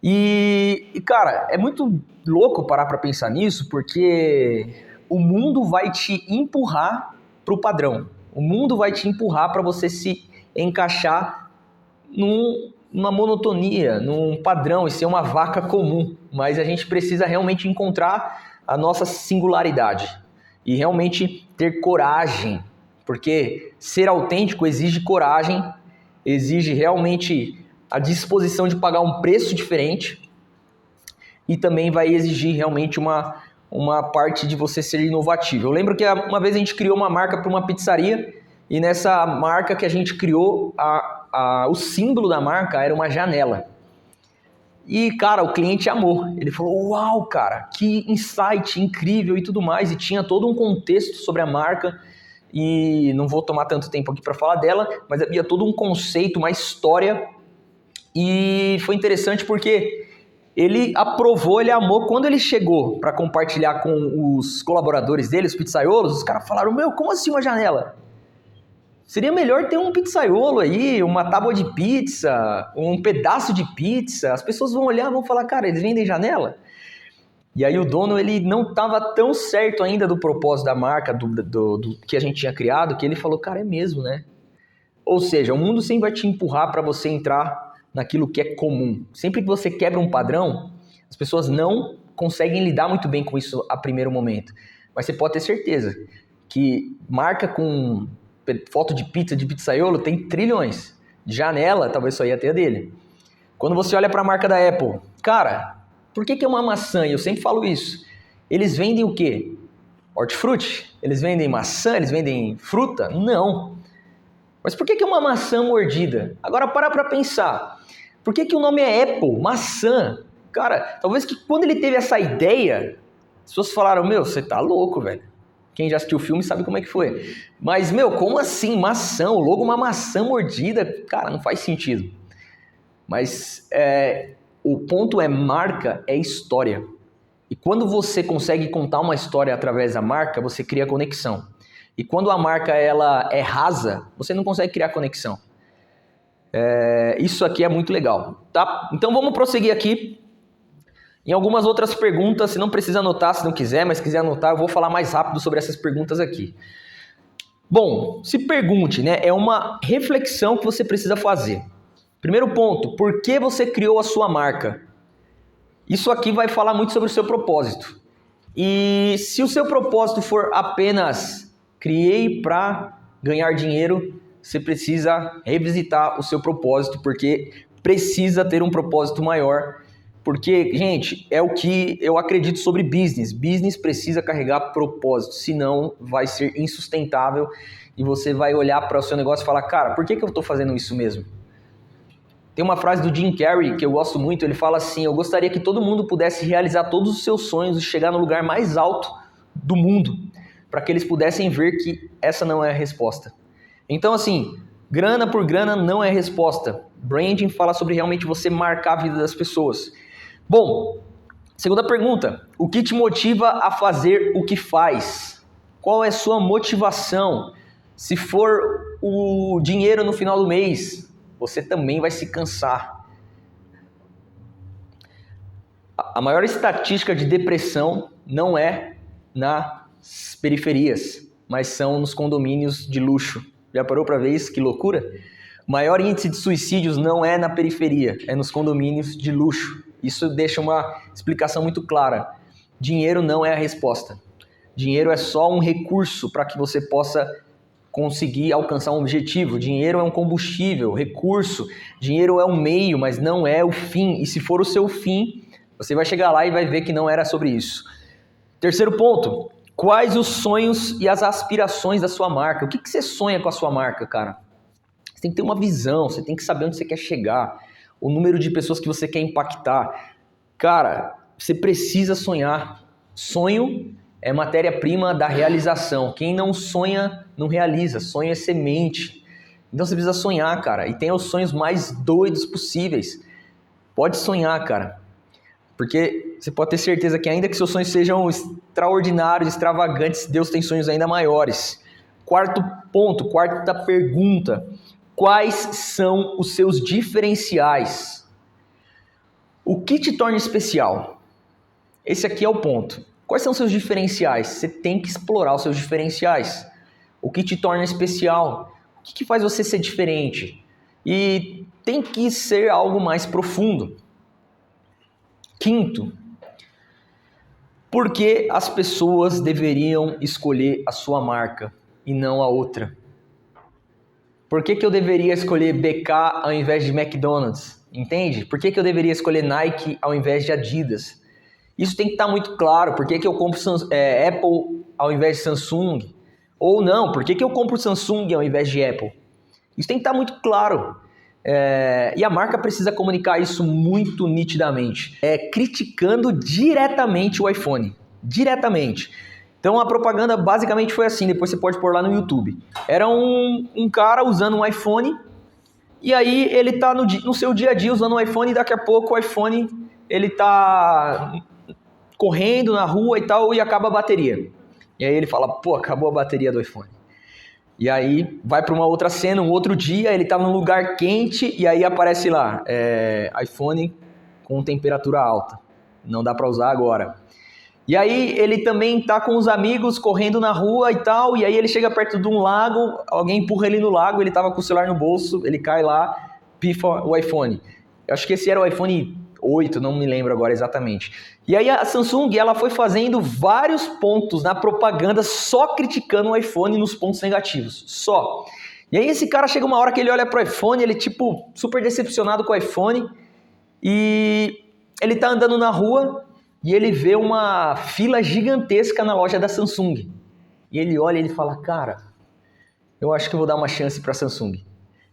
E cara, é muito louco parar para pensar nisso, porque o mundo vai te empurrar para o padrão. O mundo vai te empurrar para você se encaixar numa monotonia, num padrão e ser uma vaca comum. Mas a gente precisa realmente encontrar a nossa singularidade. e realmente ter coragem, porque ser autêntico exige coragem, exige realmente a disposição de pagar um preço diferente e também vai exigir realmente uma parte de você ser inovativo. Eu lembro que uma vez a gente criou uma marca para uma pizzaria e nessa marca que a gente criou, o símbolo da marca era uma janela. E, cara, o cliente amou. Ele falou, uau, cara, que insight incrível e tudo mais. E tinha todo um contexto sobre a marca. E não vou tomar tanto tempo aqui para falar dela, mas havia todo um conceito, uma história. E foi interessante porque ele aprovou, ele amou. Quando ele chegou para compartilhar com os colaboradores dele, os pizzaiolos, os caras falaram, meu, como assim uma janela? Seria melhor ter um pizzaiolo aí, uma tábua de pizza, um pedaço de pizza. As pessoas vão olhar e vão falar, cara, eles vendem janela? E aí o dono, ele não estava tão certo ainda do propósito da marca, do que a gente tinha criado, que ele falou, cara, é mesmo, né? Ou seja, o mundo sempre vai te empurrar para você entrar naquilo que é comum. Sempre que você quebra um padrão, as pessoas não conseguem lidar muito bem com isso a primeiro momento. Mas você pode ter certeza que marca com foto de pizza, de pizzaiolo, tem trilhões. De janela, talvez só ia ter a dele. Quando você olha para a marca da Apple, cara, por que é uma maçã? E eu sempre falo isso. Eles vendem o quê? Hortifruti? Eles vendem maçã? Eles vendem fruta? Não. Mas por que é uma maçã mordida? Agora para pensar. Por que o nome é Apple? Maçã? Cara, talvez que quando ele teve essa ideia, as pessoas falaram, meu, você tá louco, velho. Quem já assistiu o filme sabe como é que foi. Mas, meu, como assim? Maçã, o logo uma maçã mordida? Cara, não faz sentido. Mas o ponto é marca, é história. E quando você consegue contar uma história através da marca, você cria conexão. E quando a marca ela é rasa, você não consegue criar conexão. Isso aqui é muito legal. Tá? Então vamos prosseguir aqui. Em algumas outras perguntas, você não precisa anotar se não quiser, mas se quiser anotar, eu vou falar mais rápido sobre essas perguntas aqui. Bom, se pergunte, né? É uma reflexão que você precisa fazer. Primeiro ponto, por que você criou a sua marca? Isso aqui vai falar muito sobre o seu propósito. E se o seu propósito for apenas criei para ganhar dinheiro, você precisa revisitar o seu propósito, porque precisa ter um propósito maior. Porque, gente, é o que eu acredito sobre business. Business precisa carregar propósito, senão vai ser insustentável e você vai olhar para o seu negócio e falar, cara, por que eu estou fazendo isso mesmo? Tem uma frase do Jim Carrey que eu gosto muito, ele fala assim, eu gostaria que todo mundo pudesse realizar todos os seus sonhos e chegar no lugar mais alto do mundo, para que eles pudessem ver que essa não é a resposta. Então, assim, grana por grana não é a resposta. Branding fala sobre realmente você marcar a vida das pessoas. Bom, segunda pergunta, o que te motiva a fazer o que faz? Qual é a sua motivação? Se for o dinheiro no final do mês, você também vai se cansar. A maior estatística de depressão não é nas periferias, mas são nos condomínios de luxo. Já parou para ver isso? Que loucura? O maior índice de suicídios não é na periferia, é nos condomínios de luxo. Isso deixa uma explicação muito clara. Dinheiro não é a resposta. Dinheiro é só um recurso para que você possa conseguir alcançar um objetivo. Dinheiro é um combustível, recurso. Dinheiro é um meio, mas não é o fim. E se for o seu fim, você vai chegar lá e vai ver que não era sobre isso. Terceiro ponto. Quais os sonhos e as aspirações da sua marca? O que você sonha com a sua marca, cara? Você tem que ter uma visão, você tem que saber onde você quer chegar. O número de pessoas que você quer impactar. Cara, você precisa sonhar. Sonho é matéria-prima da realização. Quem não sonha, não realiza. Sonho é semente. Então você precisa sonhar, cara. E tenha os sonhos mais doidos possíveis. Pode sonhar, cara. Porque você pode ter certeza que ainda que seus sonhos sejam extraordinários, extravagantes, Deus tem sonhos ainda maiores. Quarto ponto, quarta pergunta. Quais são os seus diferenciais? O que te torna especial? Esse aqui é o ponto. Quais são os seus diferenciais? Você tem que explorar os seus diferenciais. O que te torna especial? O que faz você ser diferente? E tem que ser algo mais profundo. Quinto, Por que as pessoas deveriam escolher a sua marca e não a outra? Por que eu deveria escolher BK ao invés de McDonald's? Entende? Por que eu deveria escolher Nike ao invés de Adidas? Isso tem que estar muito claro. Por que eu compro Apple ao invés de Samsung? Ou não, por que eu compro Samsung ao invés de Apple? Isso tem que estar muito claro. E a marca precisa comunicar isso muito nitidamente. Criticando diretamente o iPhone. Diretamente. Então a propaganda basicamente foi assim, depois você pode pôr lá no YouTube. Era um cara usando um iPhone, e aí ele tá no seu dia a dia usando um iPhone, e daqui a pouco o iPhone ele tá correndo na rua e tal, e acaba a bateria. E aí ele fala, pô, acabou a bateria do iPhone. E aí vai para uma outra cena, um outro dia, ele tá num lugar quente, e aí aparece lá, iPhone com temperatura alta. Não dá para usar agora. E aí ele também tá com os amigos correndo na rua e tal, e aí ele chega perto de um lago, alguém empurra ele no lago, ele tava com o celular no bolso, ele cai lá, pifa o iPhone. Eu acho que esse era o iPhone 8, não me lembro agora exatamente. E aí a Samsung, ela foi fazendo vários pontos na propaganda só criticando o iPhone nos pontos negativos, só. E aí esse cara chega uma hora que ele olha pro iPhone, ele tipo super decepcionado com o iPhone, e ele tá andando na rua e ele vê uma fila gigantesca na loja da Samsung. E ele olha e ele fala, cara, eu acho que eu vou dar uma chance pra Samsung.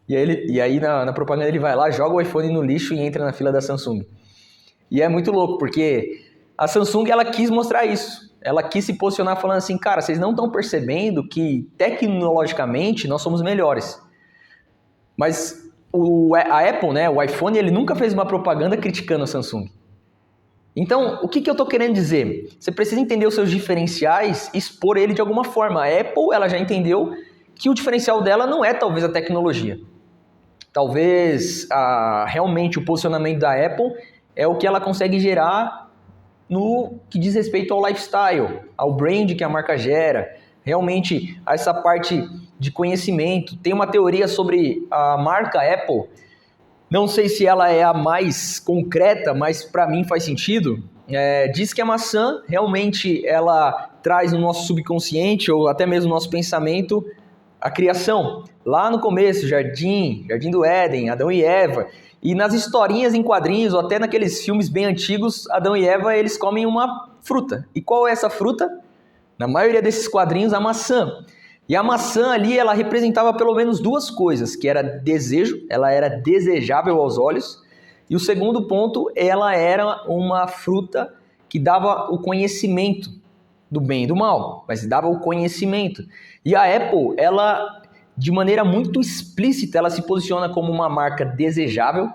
E aí na propaganda ele vai lá, joga o iPhone no lixo e entra na fila da Samsung. E é muito louco, porque a Samsung, ela quis mostrar isso. Ela quis se posicionar falando assim, cara, vocês não estão percebendo que tecnologicamente nós somos melhores. Mas a Apple, né, o iPhone, ele nunca fez uma propaganda criticando a Samsung. Então, o que eu estou querendo dizer? Você precisa entender os seus diferenciais e expor ele de alguma forma. A Apple, ela já entendeu que o diferencial dela não é talvez a tecnologia. Talvez realmente o posicionamento da Apple é o que ela consegue gerar no que diz respeito ao lifestyle, ao brand que a marca gera, realmente a essa parte de conhecimento. Tem uma teoria sobre a marca Apple, não sei se ela é a mais concreta, mas para mim faz sentido. Diz que a maçã realmente ela traz no nosso subconsciente ou até mesmo no nosso pensamento a criação. Lá no começo, Jardim do Éden, Adão e Eva. E nas historinhas em quadrinhos ou até naqueles filmes bem antigos, Adão e Eva eles comem uma fruta. E qual é essa fruta? Na maioria desses quadrinhos, a maçã. E a maçã ali, ela representava pelo menos duas coisas, que era desejo, ela era desejável aos olhos, e o segundo ponto, ela era uma fruta que dava o conhecimento do bem e do mal, mas dava o conhecimento. E a Apple, ela, de maneira muito explícita, ela se posiciona como uma marca desejável,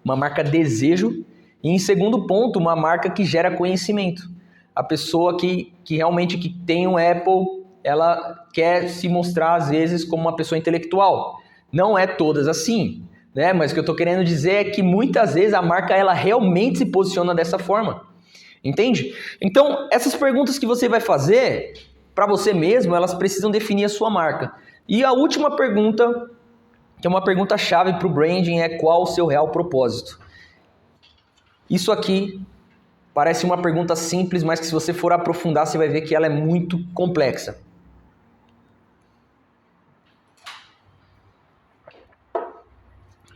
uma marca desejo, e em segundo ponto, uma marca que gera conhecimento. A pessoa que realmente que tem um Apple, ela quer se mostrar, às vezes, como uma pessoa intelectual. Não é todas assim, né? Mas o que eu estou querendo dizer é que muitas vezes a marca ela realmente se posiciona dessa forma. Entende? Então, essas perguntas que você vai fazer para você mesmo, elas precisam definir a sua marca. E a última pergunta, que é uma pergunta-chave para o branding, é qual o seu real propósito? Isso aqui parece uma pergunta simples, mas que se você for aprofundar, você vai ver que ela é muito complexa.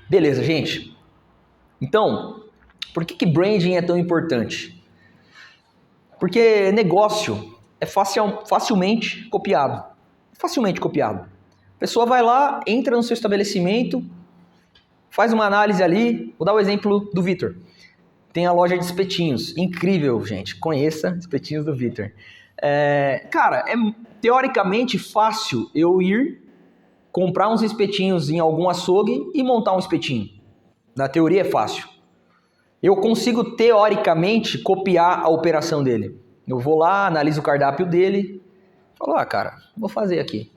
Beleza, gente? Então, por que branding é tão importante? Porque negócio é facilmente copiado. Facilmente copiado. A pessoa vai lá, entra no seu estabelecimento, faz uma análise ali. Vou dar o exemplo do Vitor. Tem a loja de espetinhos. Incrível, gente. Conheça espetinhos do Vitor. Cara, é teoricamente fácil eu ir comprar uns espetinhos em algum açougue e montar um espetinho. Na teoria é fácil. Eu consigo, teoricamente, copiar a operação dele. Eu vou lá, analiso o cardápio dele, falo, cara, vou fazer aqui.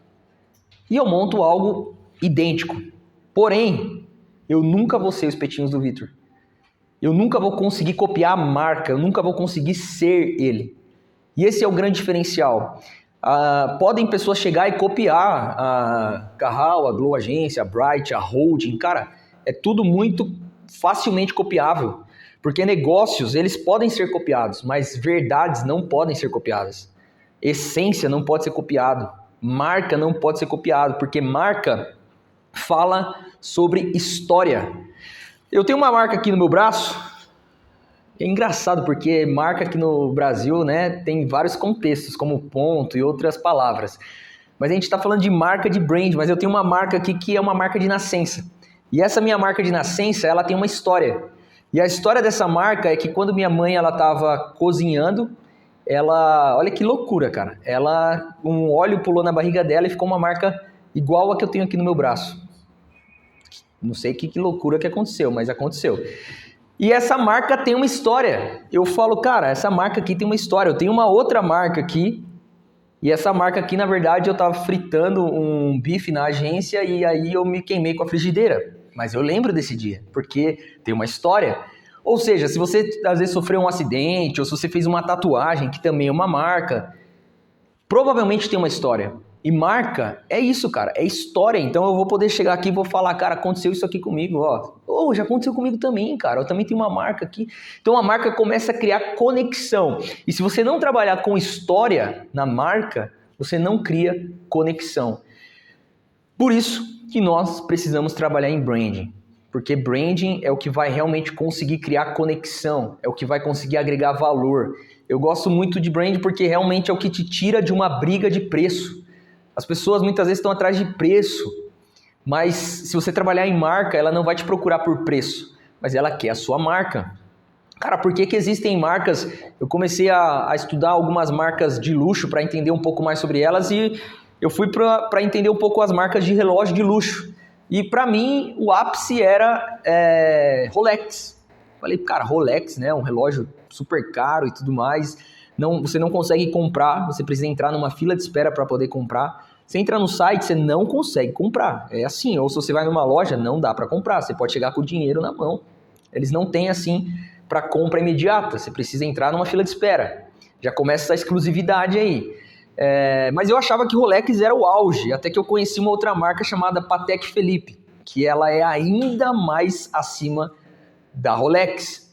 E eu monto algo idêntico. Porém, eu nunca vou ser os espetinhos do Vitor. Eu nunca vou conseguir copiar a marca, eu nunca vou conseguir ser ele. E esse é o grande diferencial. Podem pessoas chegar e copiar a Carral, a Glow Agência, a Bright, a Holding. Cara, é tudo muito facilmente copiável. Porque negócios, eles podem ser copiados, mas verdades não podem ser copiadas. Essência não pode ser copiado. Marca não pode ser copiado, porque marca fala sobre história. Eu tenho uma marca aqui no meu braço. É engraçado, porque marca aqui no Brasil, né, tem vários contextos, como ponto e outras palavras. Mas a gente está falando de marca de brand, mas eu tenho uma marca aqui que é uma marca de nascença. E essa minha marca de nascença, ela tem uma história. E a história dessa marca é que quando minha mãe estava cozinhando, ela, olha que loucura, cara. Um óleo pulou na barriga dela e ficou uma marca igual a que eu tenho aqui no meu braço. Não sei que loucura que aconteceu, mas aconteceu. E essa marca tem uma história. Eu falo, cara, essa marca aqui tem uma história. Eu tenho uma outra marca aqui. E essa marca aqui, na verdade, eu tava fritando um bife na agência e aí eu me queimei com a frigideira. Mas eu lembro desse dia, porque tem uma história. Ou seja, se você às vezes sofreu um acidente, ou se você fez uma tatuagem, que também é uma marca, provavelmente tem uma história. E marca é isso, cara, é história. Então eu vou poder chegar aqui e vou falar, cara, aconteceu isso aqui comigo, ó. Já aconteceu comigo também, cara, eu também tenho uma marca aqui. Então a marca começa a criar conexão. E se você não trabalhar com história na marca, você não cria conexão. Por isso que nós precisamos trabalhar em branding. Porque branding é o que vai realmente conseguir criar conexão, é o que vai conseguir agregar valor. Eu gosto muito de branding porque realmente é o que te tira de uma briga de preço. As pessoas muitas vezes estão atrás de preço, mas se você trabalhar em marca, ela não vai te procurar por preço, mas ela quer a sua marca. Cara, por que existem marcas? Eu comecei a estudar algumas marcas de luxo para entender um pouco mais sobre elas e eu fui para entender um pouco as marcas de relógio de luxo. E para mim, o ápice era Rolex. Falei, cara, Rolex, né, um relógio super caro e tudo mais. Você não consegue comprar, você precisa entrar numa fila de espera para poder comprar. Você entra no site, você não consegue comprar. É assim, ou se você vai numa loja, não dá para comprar. Você pode chegar com o dinheiro na mão. Eles não têm assim para compra imediata. Você precisa entrar numa fila de espera. Já começa essa exclusividade aí. Mas eu achava que Rolex era o auge, até que eu conheci uma outra marca chamada Patek Philippe, que ela é ainda mais acima da Rolex.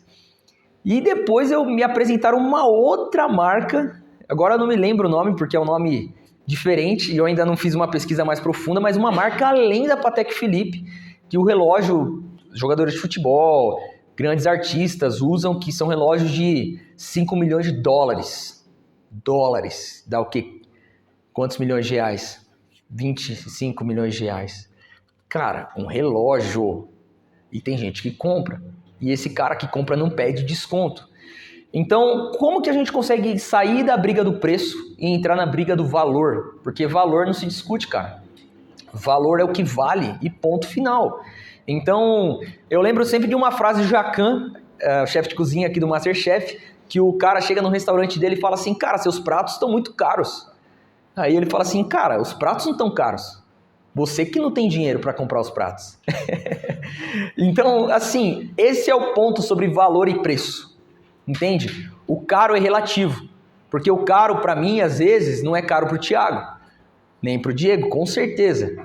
E depois me apresentaram uma outra marca, agora eu não me lembro o nome, porque é um nome diferente, e eu ainda não fiz uma pesquisa mais profunda, mas uma marca além da Patek Philippe, que o relógio, jogadores de futebol, grandes artistas usam, que são relógios de 5 milhões de dólares. Dólares, dá o quê? Quantos milhões de reais? 25 milhões de reais. Cara, um relógio. E tem gente que compra. E esse cara que compra não pede desconto. Então, como que a gente consegue sair da briga do preço e entrar na briga do valor? Porque valor não se discute, cara. Valor é o que vale e ponto final. Então, eu lembro sempre de uma frase do Jacan, chefe de cozinha aqui do MasterChef, que o cara chega no restaurante dele e fala assim, cara, seus pratos estão muito caros. Aí ele fala assim, cara, os pratos não estão caros. Você que não tem dinheiro para comprar os pratos. Então, assim, esse é o ponto sobre valor e preço. Entende? O caro é relativo. Porque o caro, para mim, às vezes, não é caro para o Thiago. Nem para o Diego, com certeza.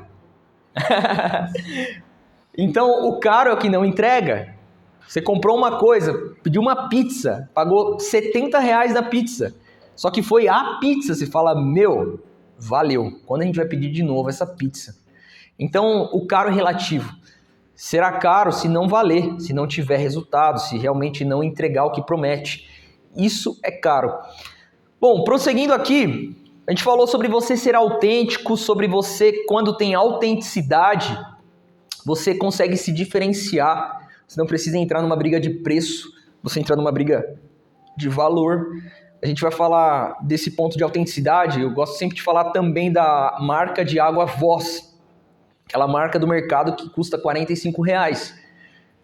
Então, o caro é o que não entrega. Você comprou uma coisa, pediu uma pizza, pagou R$70 na pizza. Só que foi a pizza, você fala, meu, valeu. Quando a gente vai pedir de novo essa pizza? Então, o caro é relativo. Será caro se não valer, se não tiver resultado, se realmente não entregar o que promete. Isso é caro. Bom, prosseguindo aqui, a gente falou sobre você ser autêntico, sobre você, quando tem autenticidade, você consegue se diferenciar. Você não precisa entrar numa briga de preço, você entra numa briga de valor. A gente vai falar desse ponto de autenticidade. Eu gosto sempre de falar também da marca de água Voss, aquela marca do mercado que custa R$45.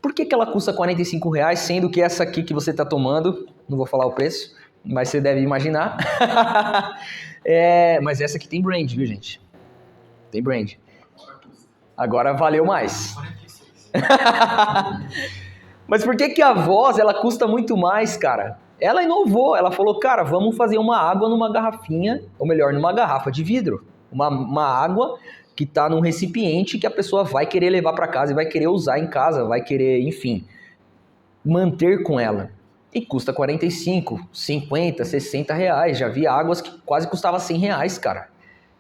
Por que ela custa R$45, sendo que essa aqui que você está tomando, não vou falar o preço, mas você deve imaginar, mas essa aqui tem brand, viu, gente? Tem brand. Agora valeu mais. Mas por que a Voss, ela custa muito mais, cara? Ela inovou, ela falou, cara, vamos fazer uma água numa garrafinha, ou melhor, numa garrafa de vidro. Uma água que está num recipiente que a pessoa vai querer levar para casa e vai querer usar em casa, vai querer, enfim. manter com ela. E custa 45, 50, 60 reais. Já vi águas que quase custava 100 reais, cara.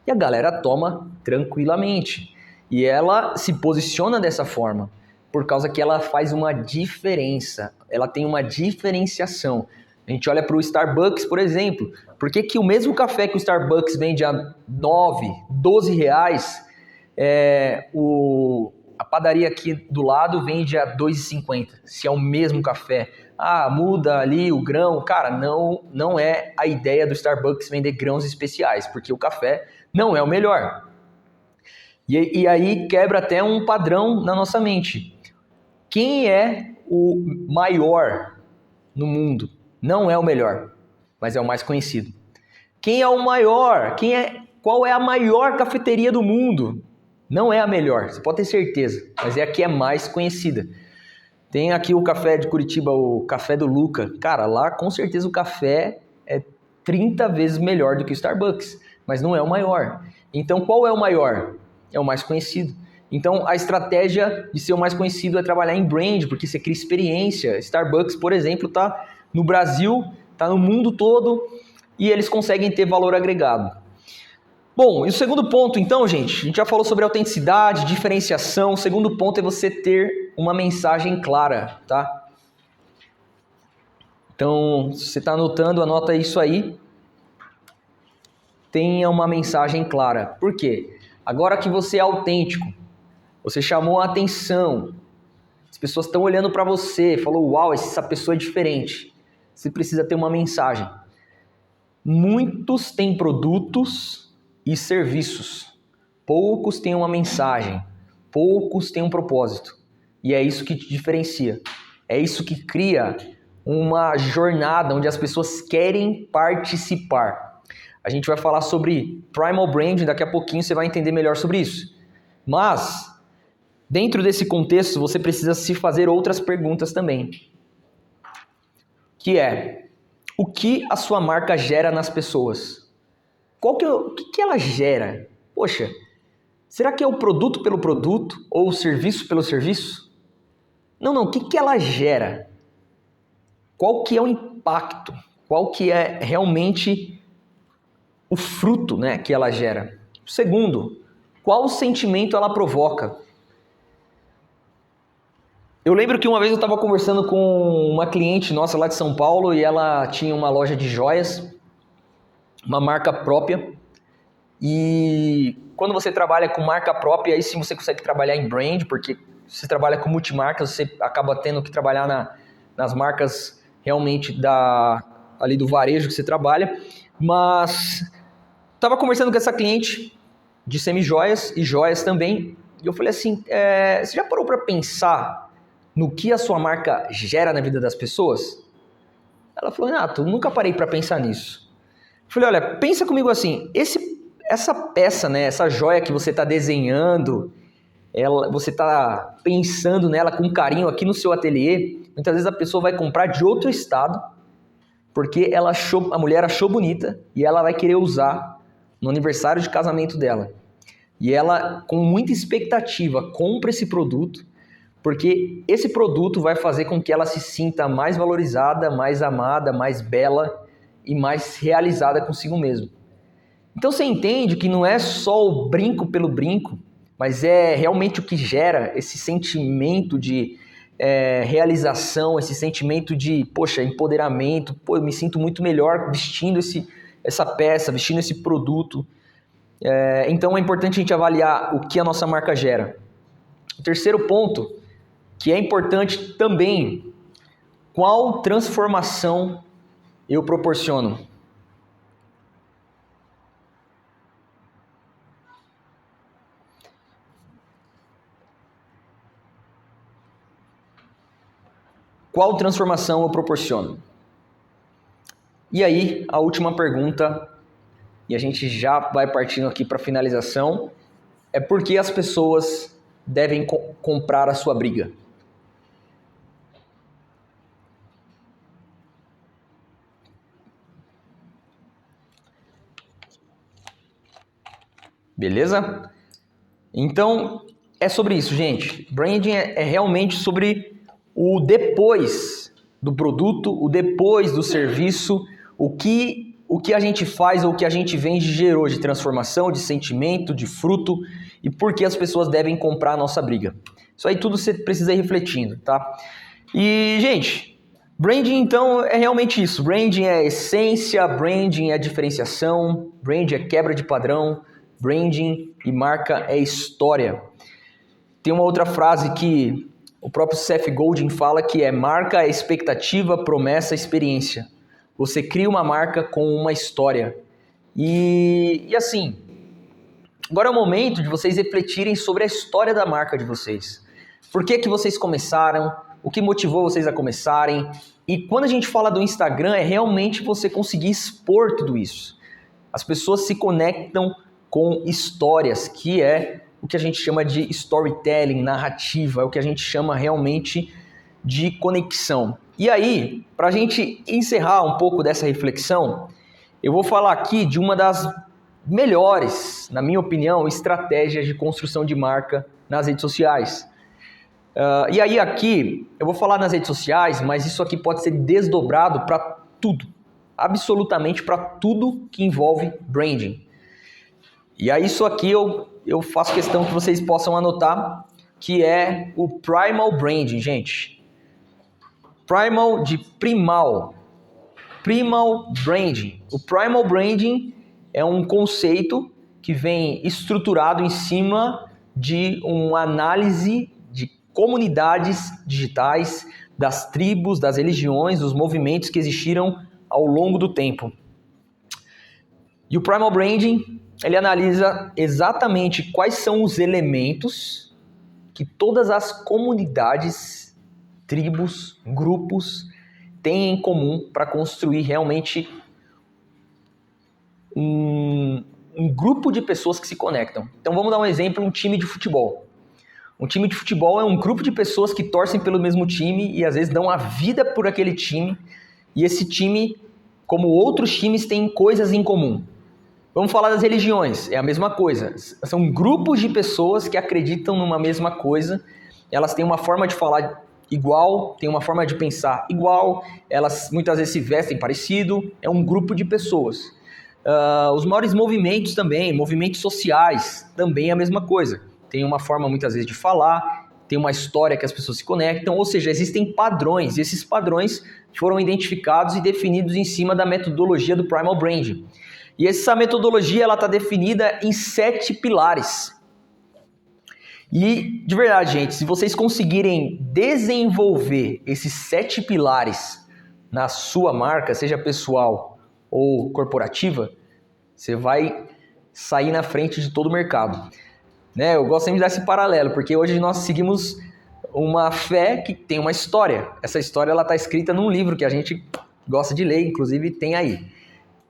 E a galera toma tranquilamente. E ela se posiciona dessa forma, por causa que ela faz uma diferença. Ela tem uma diferenciação. A gente olha para o Starbucks, por exemplo. Por que o mesmo café que o Starbucks vende a 9, 12 reais, a padaria aqui do lado vende a 2,50, se é o mesmo café. Muda ali o grão. Cara, não é a ideia do Starbucks vender grãos especiais, porque o café não é o melhor. E aí quebra até um padrão na nossa mente. Quem é o maior no mundo? Não é o melhor, mas é o mais conhecido. Quem é o maior? Qual é a maior cafeteria do mundo? Não é a melhor, você pode ter certeza, mas é a que é mais conhecida. Tem aqui o café de Curitiba, o café do Luca. Cara, lá com certeza o café é 30 vezes melhor do que o Starbucks, mas não é o maior. Então qual é o maior? É o mais conhecido. Então a estratégia de ser o mais conhecido é trabalhar em brand, porque você cria experiência. Starbucks, por exemplo, está no Brasil, está no mundo todo e eles conseguem ter valor agregado. Bom, e o segundo ponto então, gente, a gente já falou sobre autenticidade, diferenciação. O segundo ponto é você ter uma mensagem clara, tá? Então, se você está anotando, anota isso aí. Tenha uma mensagem clara. Por quê? Agora que você é autêntico, você chamou a atenção, as pessoas estão olhando para você, falou, uau, essa pessoa é diferente. Você precisa ter uma mensagem. Muitos têm produtos e serviços. Poucos têm uma mensagem. Poucos têm um propósito. E é isso que te diferencia. É isso que cria uma jornada onde as pessoas querem participar. A gente vai falar sobre Primal Branding, daqui a pouquinho você vai entender melhor sobre isso. Mas, dentro desse contexto, você precisa se fazer outras perguntas também. Que é, o que a sua marca gera nas pessoas? O que ela gera? Poxa, será que é o produto pelo produto ou o serviço pelo serviço? Não, o que ela gera? Qual que é o impacto? Qual que é realmente o fruto, né, que ela gera? Segundo, qual sentimento ela provoca? Eu lembro que uma vez eu estava conversando com uma cliente nossa lá de São Paulo e ela tinha uma loja de joias, uma marca própria. E quando você trabalha com marca própria, aí sim você consegue trabalhar em brand, porque se você trabalha com multimarcas, você acaba tendo que trabalhar nas marcas realmente ali do varejo que você trabalha. Mas estava conversando com essa cliente de semi-joias e joias também, e eu falei assim, você já parou para pensar no que a sua marca gera na vida das pessoas? Ela falou, Renato, nunca parei para pensar nisso. Eu falei, olha, pensa comigo assim, essa peça, né, essa joia que você está desenhando, você está pensando nela com carinho aqui no seu ateliê, muitas vezes a pessoa vai comprar de outro estado, porque a mulher achou bonita e ela vai querer usar no aniversário de casamento dela. E ela, com muita expectativa, compra esse produto, porque esse produto vai fazer com que ela se sinta mais valorizada, mais amada, mais bela e mais realizada consigo mesma. Então você entende que não é só o brinco pelo brinco, mas é realmente o que gera esse sentimento de realização, esse sentimento de, poxa, empoderamento, eu me sinto muito melhor vestindo essa peça, vestindo esse produto. Então é importante a gente avaliar o que a nossa marca gera. O terceiro ponto, que é importante também, qual transformação eu proporciono? Qual transformação eu proporciono? E aí, a última pergunta, e a gente já vai partindo aqui para a finalização, é por que as pessoas devem comprar a sua briga? Beleza? Então, é sobre isso, gente. Branding é realmente sobre o depois do produto, o depois do serviço, o que a gente faz ou o que a gente vende gerou de transformação, de sentimento, de fruto e por que as pessoas devem comprar a nossa briga. Isso aí tudo você precisa ir refletindo, tá? E, gente, branding então é realmente isso. Branding é essência, branding é diferenciação, branding é quebra de padrão, branding e marca é história. Tem uma outra frase que o próprio Seth Godin fala que é: marca é expectativa, promessa, experiência. Você cria uma marca com uma história. E assim, agora é o momento de vocês refletirem sobre a história da marca de vocês. Por que vocês começaram? O que motivou vocês a começarem? E quando a gente fala do Instagram, é realmente você conseguir expor tudo isso. As pessoas se conectam com histórias, que é o que a gente chama de storytelling, narrativa, é o que a gente chama realmente de conexão. E aí, para a gente encerrar um pouco dessa reflexão, eu vou falar aqui de uma das melhores, na minha opinião, estratégias de construção de marca nas redes sociais. E aí aqui, eu vou falar nas redes sociais, mas isso aqui pode ser desdobrado para tudo, absolutamente para tudo que envolve branding. E aí isso aqui eu faço questão que vocês possam anotar, que é o Primal Branding, gente. Primal de primal. Primal Branding. O Primal Branding é um conceito que vem estruturado em cima de uma análise de comunidades digitais, das tribos, das religiões, dos movimentos que existiram ao longo do tempo. E o Primal Branding, ele analisa exatamente quais são os elementos que todas as comunidades, tribos, grupos têm em comum para construir realmente um grupo de pessoas que se conectam. Então vamos dar um exemplo, um time de futebol. Um time de futebol é um grupo de pessoas que torcem pelo mesmo time e às vezes dão a vida por aquele time. E esse time, como outros times, tem coisas em comum. Vamos falar das religiões, é a mesma coisa. São grupos de pessoas que acreditam numa mesma coisa. Elas têm uma forma de falar igual, têm uma forma de pensar igual. Elas muitas vezes se vestem parecido. É um grupo de pessoas. Os maiores movimentos também, movimentos sociais, também é a mesma coisa. Tem uma forma muitas vezes de falar, tem uma história que as pessoas se conectam, ou seja, existem padrões, e esses padrões foram identificados e definidos em cima da metodologia do Primal Branding. E essa metodologia está definida em 7 pilares. E, de verdade, gente, se vocês conseguirem desenvolver esses 7 pilares na sua marca, seja pessoal ou corporativa, você vai sair na frente de todo o mercado. Né? Eu gosto sempre de dar esse paralelo, porque hoje nós seguimos uma fé que tem uma história. Essa história está escrita num livro que a gente gosta de ler, inclusive tem aí.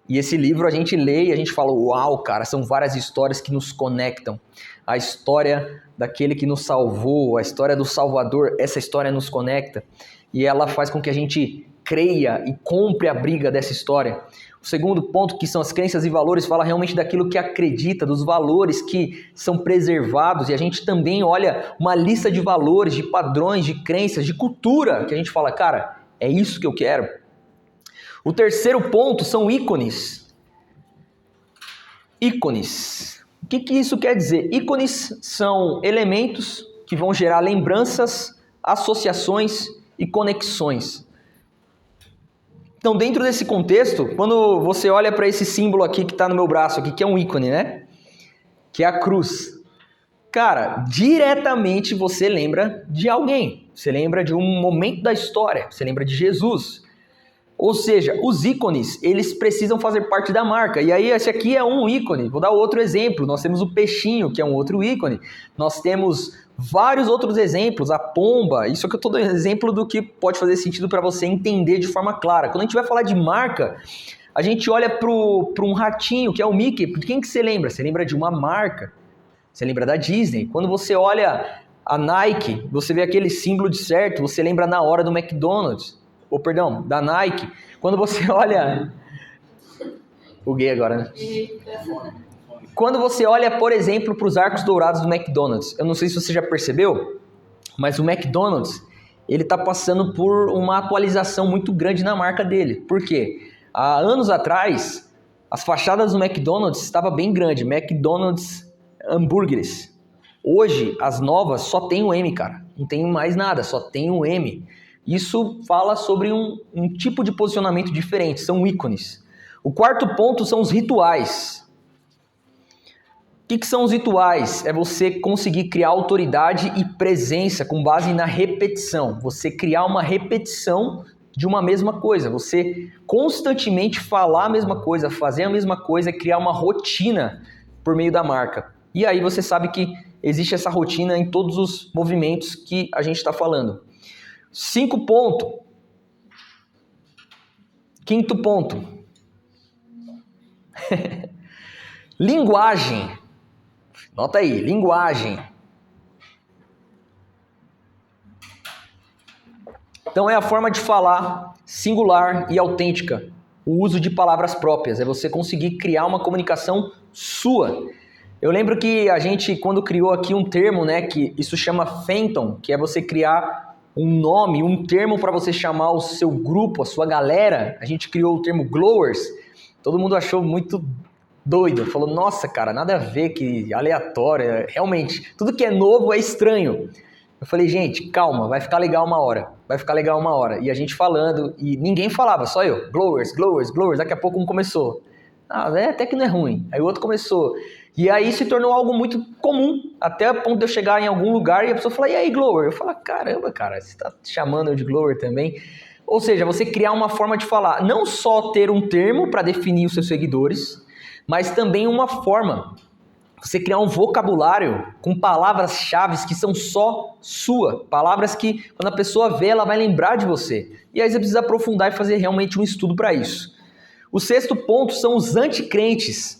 E esse livro a gente lê e a gente fala, uau, cara, são várias histórias que nos conectam. A história daquele que nos salvou, a história do Salvador, essa história nos conecta. E ela faz com que a gente creia e compre a briga dessa história. O segundo ponto, que são as crenças e valores, fala realmente daquilo que acredita, dos valores que são preservados. E a gente também olha uma lista de valores, de padrões, de crenças, de cultura, que a gente fala, cara, é isso que eu quero. O terceiro ponto são ícones. Ícones. O que isso quer dizer? Ícones são elementos que vão gerar lembranças, associações e conexões. Então, dentro desse contexto, quando você olha para esse símbolo aqui que está no meu braço, aqui, que é um ícone, né? Que é a cruz. Cara, diretamente você lembra de alguém. Você lembra de um momento da história. Você lembra de Jesus. Ou seja, os ícones, eles precisam fazer parte da marca. E aí, esse aqui é um ícone. Vou dar outro exemplo. Nós temos o peixinho, que é um outro ícone. Nós temos vários outros exemplos, a pomba. Isso aqui eu estou dando exemplo do que pode fazer sentido para você entender de forma clara. Quando a gente vai falar de marca, a gente olha para um ratinho, que é o Mickey. De quem que você lembra? Você lembra de uma marca. Você lembra da Disney. Quando você olha a Nike, você vê aquele símbolo de certo, você lembra na hora do McDonald's. Ou, perdão, da Nike. Quando você olha... Buguei agora, né? Quando você olha, por exemplo, para os arcos dourados do McDonald's, eu não sei se você já percebeu, mas o McDonald's, ele está passando por uma atualização muito grande na marca dele. Por quê? Há anos atrás, as fachadas do McDonald's estavam bem grandes, McDonald's hambúrgueres. Hoje, as novas só tem o M, cara. Não tem mais nada, só tem o M. Isso fala sobre um tipo de posicionamento diferente, são ícones. O quarto ponto são os rituais. O que são os rituais? É você conseguir criar autoridade e presença com base na repetição. Você criar uma repetição de uma mesma coisa. Você constantemente falar a mesma coisa, fazer a mesma coisa, criar uma rotina por meio da marca. E aí você sabe que existe essa rotina em todos os movimentos que a gente está falando. 5 ponto. Quinto ponto. Linguagem. Nota aí, linguagem. Então é a forma de falar singular e autêntica. O uso de palavras próprias. É você conseguir criar uma comunicação sua. Eu lembro que a gente, quando criou aqui um termo, né, que isso chama Phantom, que é você criar um nome, um termo para você chamar o seu grupo, a sua galera. A gente criou o termo Glowers. Todo mundo achou muito doido. Falou, nossa, cara, nada a ver, que aleatório. Realmente, tudo que é novo é estranho. Eu falei, gente, calma, vai ficar legal uma hora. Vai ficar legal uma hora. E a gente falando, e ninguém falava, só eu. Glowers, Glowers, Glowers. Daqui a pouco um começou. Até que não é ruim. Aí o outro começou. E aí se tornou algo muito comum, até a ponto de eu chegar em algum lugar e a pessoa falar, e aí, Glower? Eu falo, caramba, cara, você tá chamando eu de Glower também? Ou seja, você criar uma forma de falar, não só ter um termo para definir os seus seguidores, mas também uma forma, você criar um vocabulário com palavras-chave que são só sua, palavras que quando a pessoa vê, ela vai lembrar de você. E aí você precisa aprofundar e fazer realmente um estudo para isso. O 6º ponto são os anticrentes.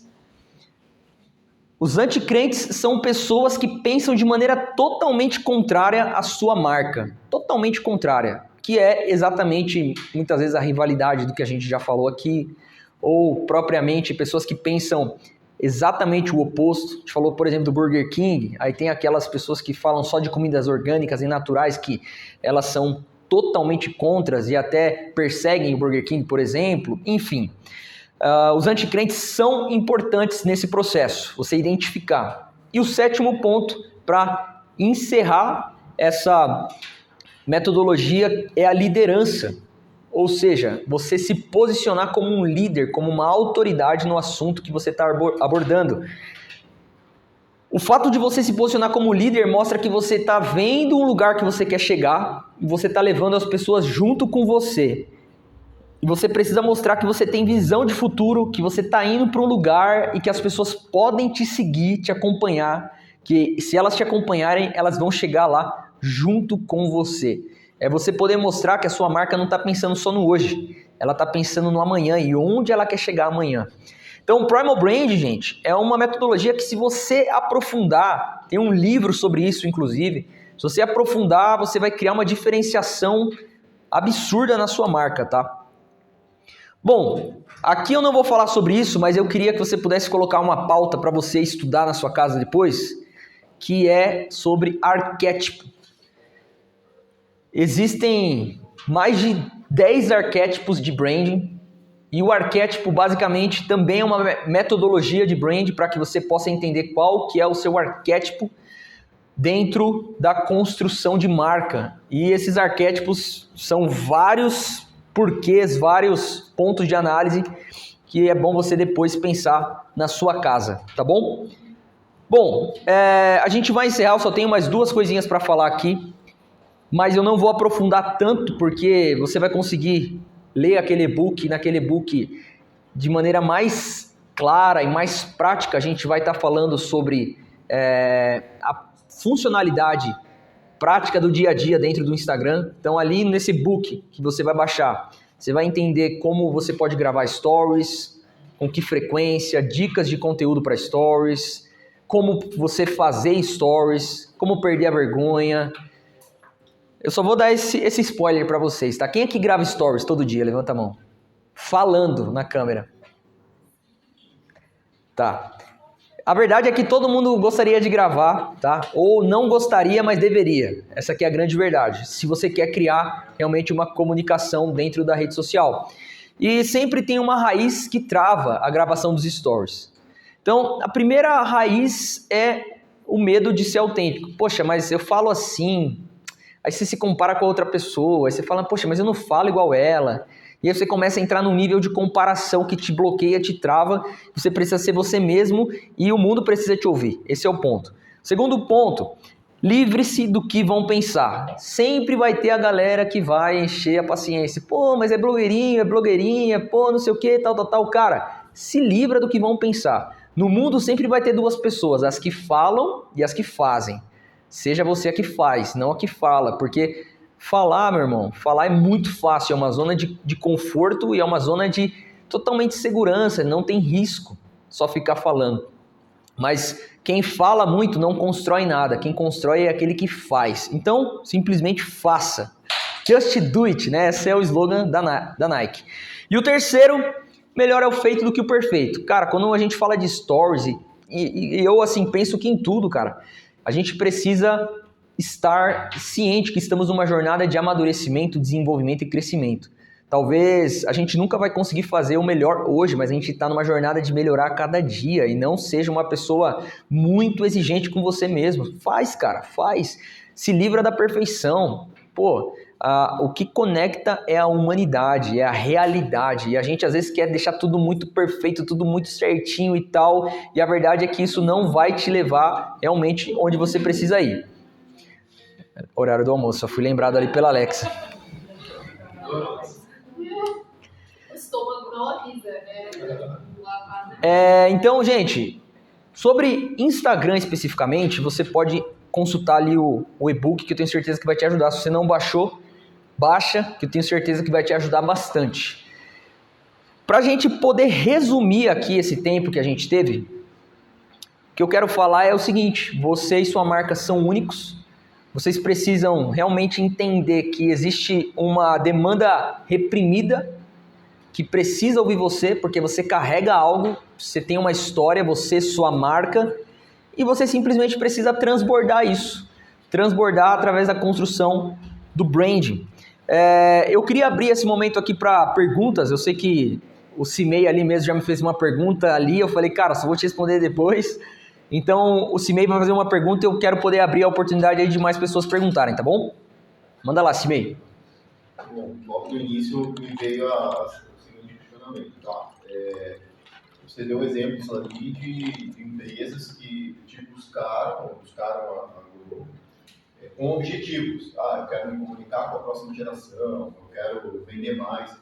Os anticrentes são pessoas que pensam de maneira totalmente contrária à sua marca. Totalmente contrária. Que é exatamente, muitas vezes, a rivalidade do que a gente já falou aqui. Ou, propriamente, pessoas que pensam exatamente o oposto. A gente falou, por exemplo, do Burger King. Aí tem aquelas pessoas que falam só de comidas orgânicas e naturais, que elas são totalmente contras e até perseguem o Burger King, por exemplo. Enfim. Os anticrentes são importantes nesse processo, você identificar. E o 7º ponto, para encerrar essa metodologia, é a liderança. Ou seja, você se posicionar como um líder, como uma autoridade no assunto que você está abordando. O fato de você se posicionar como líder mostra que você está vendo um lugar que você quer chegar e você está levando as pessoas junto com você. E você precisa mostrar que você tem visão de futuro, que você está indo para um lugar e que as pessoas podem te seguir, te acompanhar, que se elas te acompanharem, elas vão chegar lá junto com você. É você poder mostrar que a sua marca não está pensando só no hoje, ela está pensando no amanhã e onde ela quer chegar amanhã. Então, o Primal Brand, gente, é uma metodologia que se você aprofundar, tem um livro sobre isso, inclusive, se você aprofundar, você vai criar uma diferenciação absurda na sua marca, tá? Bom, aqui eu não vou falar sobre isso, mas eu queria que você pudesse colocar uma pauta para você estudar na sua casa depois, que é sobre arquétipo. Existem mais de 10 arquétipos de branding, e o arquétipo basicamente também é uma metodologia de brand para que você possa entender qual que é o seu arquétipo dentro da construção de marca. E esses arquétipos são vários porquês, vários pontos de análise que é bom você depois pensar na sua casa, tá bom? Bom, a gente vai encerrar, eu só tenho mais 2 coisinhas para falar aqui, mas eu não vou aprofundar tanto porque você vai conseguir ler aquele e-book, naquele e-book de maneira mais clara e mais prática. A gente vai estar falando sobre a funcionalidade prática do dia a dia dentro do Instagram. Então ali nesse e-book que você vai baixar, você vai entender como você pode gravar stories, com que frequência, dicas de conteúdo para stories, como você fazer stories, como perder a vergonha. Eu só vou dar esse spoiler para vocês, tá? Quem é que grava stories todo dia? Levanta a mão. Falando na câmera. Tá. A verdade é que todo mundo gostaria de gravar, tá? Ou não gostaria, mas deveria. Essa aqui é a grande verdade. Se você quer criar realmente uma comunicação dentro da rede social. E sempre tem uma raiz que trava a gravação dos stories. Então, a primeira raiz é o medo de ser autêntico. Poxa, mas eu falo assim. Aí você se compara com a outra pessoa. Aí você fala, poxa, mas eu não falo igual ela. E aí você começa a entrar num nível de comparação que te bloqueia, te trava. Você precisa ser você mesmo e o mundo precisa te ouvir. Esse é o ponto. Segundo ponto, livre-se do que vão pensar. Sempre vai ter a galera que vai encher a paciência. Pô, mas é blogueirinho, é blogueirinha, pô, não sei o que, tal. Cara, se livra do que vão pensar. No mundo sempre vai ter duas pessoas, as que falam e as que fazem. Seja você a que faz, não a que fala, porque falar, meu irmão, falar é muito fácil, é uma zona de conforto e é uma zona de totalmente segurança, não tem risco só ficar falando. Mas quem fala muito não constrói nada, quem constrói é aquele que faz. Então, simplesmente faça. Just do it, né? Esse é o slogan da Nike. E o terceiro, melhor é o feito do que o perfeito. Cara, quando a gente fala de stories, e eu assim penso que em tudo, cara, a gente precisa estar ciente que estamos numa jornada de amadurecimento, desenvolvimento e crescimento. Talvez a gente nunca vai conseguir fazer o melhor hoje, mas a gente está numa jornada de melhorar a cada dia e não seja uma pessoa muito exigente com você mesmo. Faz, cara, faz. Se livra da perfeição. Pô, o que conecta é a humanidade, é a realidade. E a gente às vezes quer deixar tudo muito perfeito, tudo muito certinho e tal. E a verdade é que isso não vai te levar realmente onde você precisa ir. Horário do almoço, só fui lembrado ali pela Alexa. O estômago não avisa, né? Então, gente, sobre Instagram especificamente, você pode consultar ali o e-book que eu tenho certeza que vai te ajudar. Se você não baixou, baixa, que eu tenho certeza que vai te ajudar bastante. Para a gente poder resumir aqui esse tempo que a gente teve, o que eu quero falar é o seguinte: você e sua marca são únicos. Vocês precisam realmente entender que existe uma demanda reprimida que precisa ouvir você, porque você carrega algo, você tem uma história, você, sua marca, e você simplesmente precisa transbordar isso. Transbordar através da construção do branding. Eu queria abrir esse momento aqui para perguntas. Eu sei que o Cimei ali mesmo já me fez uma pergunta ali. Eu falei, cara, só vou te responder depois. Então, o Cimei vai fazer uma pergunta e eu quero poder abrir a oportunidade aí de mais pessoas perguntarem, tá bom? Manda lá, Cimei. Bom, logo no início me veio o seguinte questionamento, tá? Você deu exemplos ali de empresas que te buscaram com objetivos. Eu quero me comunicar com a próxima geração, eu quero vender mais.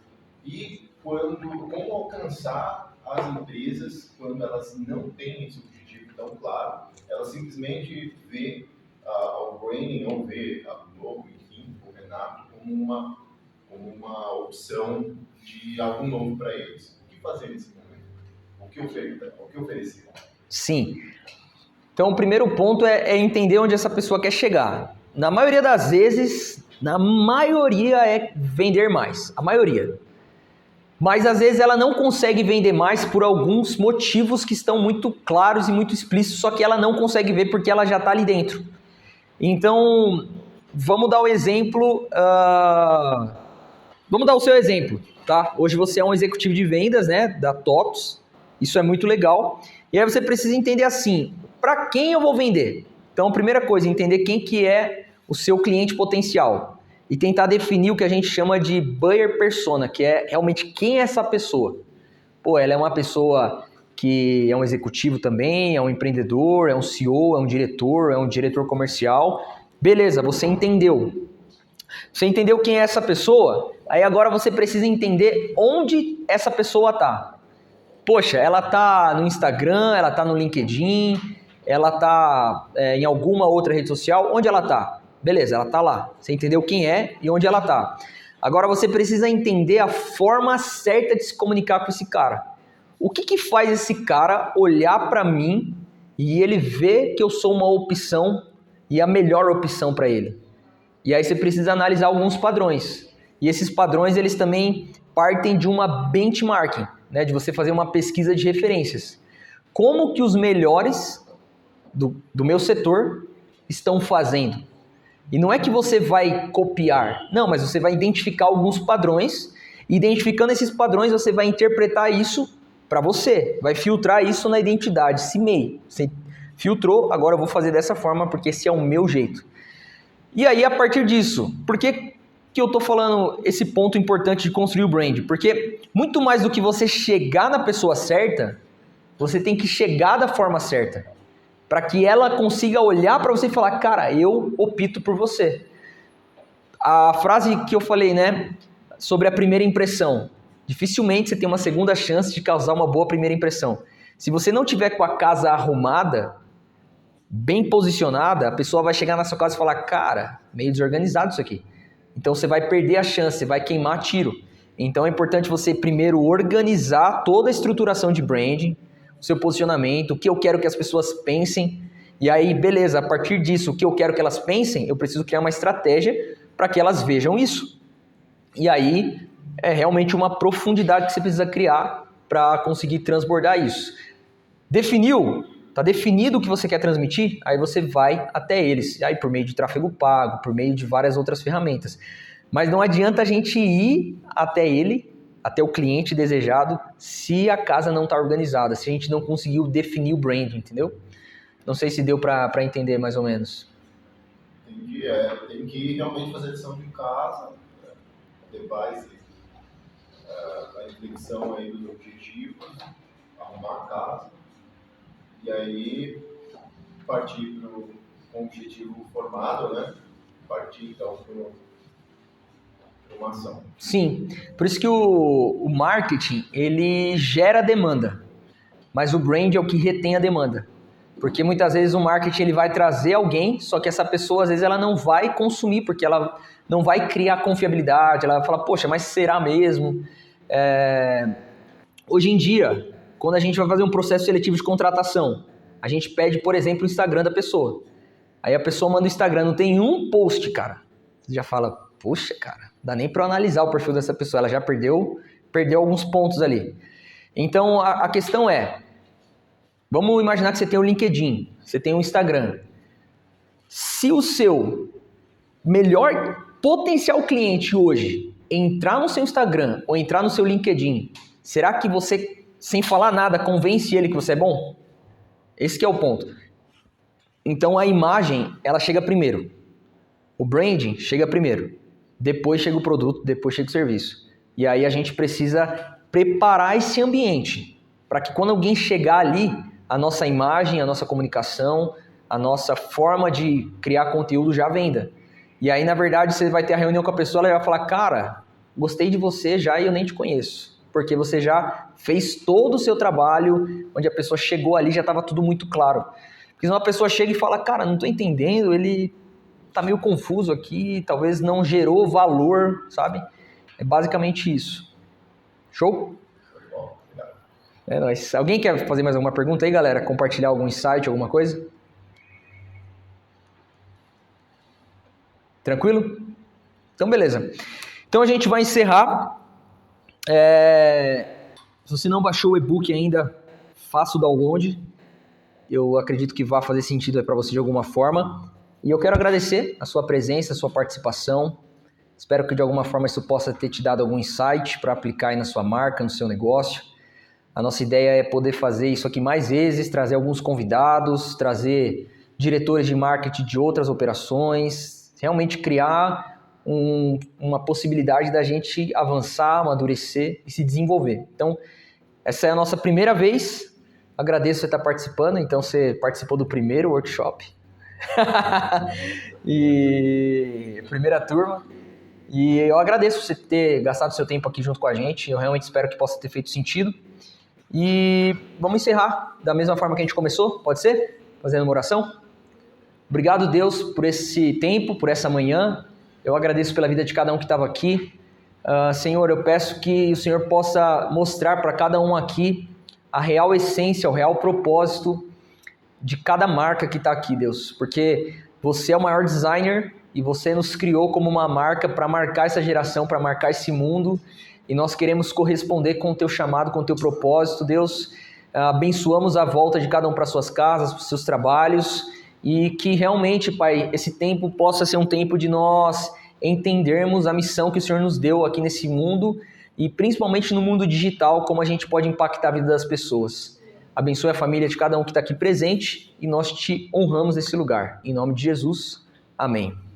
E como alcançar as empresas quando elas não têm esse objetivo tão claro, elas simplesmente vê o branding ou vê a Globo, enfim, o Renato, como uma opção de algo novo para eles. O que fazer nesse momento? O que oferecer? Sim. Então, o primeiro ponto é entender onde essa pessoa quer chegar. Na maioria das vezes, é vender mais. A maioria. Mas às vezes ela não consegue vender mais por alguns motivos que estão muito claros e muito explícitos, só que ela não consegue ver porque ela já está ali dentro. Então, vamos dar o exemplo. Vamos dar o seu exemplo, tá? Hoje você é um executivo de vendas, né, da TOTOS. Isso é muito legal. E aí você precisa entender assim, para quem eu vou vender? Então, a primeira coisa, entender quem que é o seu cliente potencial. E tentar definir o que a gente chama de buyer persona, que é realmente quem é essa pessoa. Pô, ela é uma pessoa que é um executivo também, é um empreendedor, é um CEO, é um diretor comercial. Beleza, você entendeu. Você entendeu quem é essa pessoa? Aí agora você precisa entender onde essa pessoa está. Poxa, ela está no Instagram, ela está no LinkedIn, ela está em alguma outra rede social. Onde ela está? Beleza, ela está lá. Você entendeu quem é e onde ela está. Agora você precisa entender a forma certa de se comunicar com esse cara. O que faz esse cara olhar para mim e ele ver que eu sou uma opção e a melhor opção para ele? E aí você precisa analisar alguns padrões. E esses padrões, eles também partem de uma benchmarking, né? De você fazer uma pesquisa de referências. como que os melhores do meu setor estão fazendo. E não é que você vai copiar, não, mas você vai identificar alguns padrões, e identificando esses padrões você vai interpretar isso para você, vai filtrar isso na identidade, CMEI. Você filtrou, agora eu vou fazer dessa forma porque esse é o meu jeito. E aí, a partir disso, por que eu estou falando esse ponto importante de construir o brand? Porque muito mais do que você chegar na pessoa certa, você tem que chegar da forma certa, para que ela consiga olhar para você e falar, cara, eu opto por você. A frase que eu falei, né, sobre a primeira impressão, dificilmente você tem uma segunda chance de causar uma boa primeira impressão. Se você não tiver com a casa arrumada, bem posicionada, a pessoa vai chegar na sua casa e falar, cara, meio desorganizado isso aqui. Então você vai perder a chance, você vai queimar tiro. Então é importante você primeiro organizar toda a estruturação de branding, o seu posicionamento, o que eu quero que as pessoas pensem. E aí, beleza, a partir disso, o que eu quero que elas pensem, eu preciso criar uma estratégia para que elas vejam isso. E aí é realmente uma profundidade que você precisa criar para conseguir transbordar isso. Definiu? Está definido o que você quer transmitir? Aí você vai até eles. E aí por meio de tráfego pago, por meio de várias outras ferramentas. Mas não adianta a gente ir até ele, até o cliente desejado, se a casa não está organizada, se a gente não conseguiu definir o brand, entendeu? Não sei se deu para entender mais ou menos. Tem que realmente fazer lição de casa, device, a reflexão aí dos objetivos, arrumar a casa, e aí partir com o objetivo formado, né? Partir então para uma ação. Sim, por isso que o marketing, ele gera demanda, mas o brand é o que retém a demanda. Porque muitas vezes o marketing ele vai trazer alguém, só que essa pessoa às vezes ela não vai consumir, porque ela não vai criar confiabilidade, ela vai falar, poxa, mas será mesmo? Hoje em dia, quando a gente vai fazer um processo seletivo de contratação, a gente pede, por exemplo, o Instagram da pessoa. Aí a pessoa manda o Instagram, não tem um post, cara. Você já fala, poxa, cara, dá nem para analisar o perfil dessa pessoa, ela já perdeu alguns pontos ali. Então a questão é, vamos imaginar que você tem o LinkedIn, você tem o Instagram. Se o seu melhor potencial cliente hoje entrar no seu Instagram ou entrar no seu LinkedIn, será que você, sem falar nada, convence ele que você é bom? Esse que é o ponto. Então a imagem, ela chega primeiro. O branding chega primeiro. Depois chega o produto, depois chega o serviço. E aí a gente precisa preparar esse ambiente para que quando alguém chegar ali, a nossa imagem, a nossa comunicação, a nossa forma de criar conteúdo já venda. E aí, na verdade, você vai ter a reunião com a pessoa, ela vai falar, cara, gostei de você já e eu nem te conheço. Porque você já fez todo o seu trabalho, onde a pessoa chegou ali, já estava tudo muito claro. Porque senão a pessoa chega e fala, cara, não estou entendendo, ele está meio confuso aqui, talvez não gerou valor, sabe? É basicamente isso. Show? É nóis. Alguém quer fazer mais alguma pergunta aí, galera? Compartilhar algum insight, alguma coisa? Tranquilo? Então, beleza. Então, a gente vai encerrar. Se você não baixou o e-book ainda, faça o download. Eu acredito que vai fazer sentido para você de alguma forma. E eu quero agradecer a sua presença, a sua participação. Espero que de alguma forma isso possa ter te dado algum insight para aplicar aí na sua marca, no seu negócio. A nossa ideia é poder fazer isso aqui mais vezes, trazer alguns convidados, trazer diretores de marketing de outras operações, realmente criar uma possibilidade da gente avançar, amadurecer e se desenvolver. Então, essa é a nossa primeira vez. Agradeço você estar participando. Então, você participou do primeiro workshop. E primeira turma. E eu agradeço você ter gastado seu tempo aqui junto com a gente. Eu realmente espero que possa ter feito sentido. E vamos encerrar da mesma forma que a gente começou, pode ser? Fazendo uma oração? Obrigado, Deus, por esse tempo, por essa manhã. Eu agradeço pela vida de cada um que estava aqui. Senhor, eu peço que o Senhor possa mostrar para cada um aqui a real essência, o real propósito de cada marca que está aqui, Deus. Porque você é o maior designer e você nos criou como uma marca para marcar essa geração, para marcar esse mundo. E nós queremos corresponder com o teu chamado, com o teu propósito, Deus. abençoamos a volta de cada um para suas casas, para seus trabalhos, e que realmente, Pai, esse tempo possa ser um tempo de nós entendermos a missão que o Senhor nos deu aqui nesse mundo, e principalmente no mundo digital, como a gente pode impactar a vida das pessoas. Abençoe a família de cada um que está aqui presente, e nós te honramos nesse lugar. Em nome de Jesus, amém.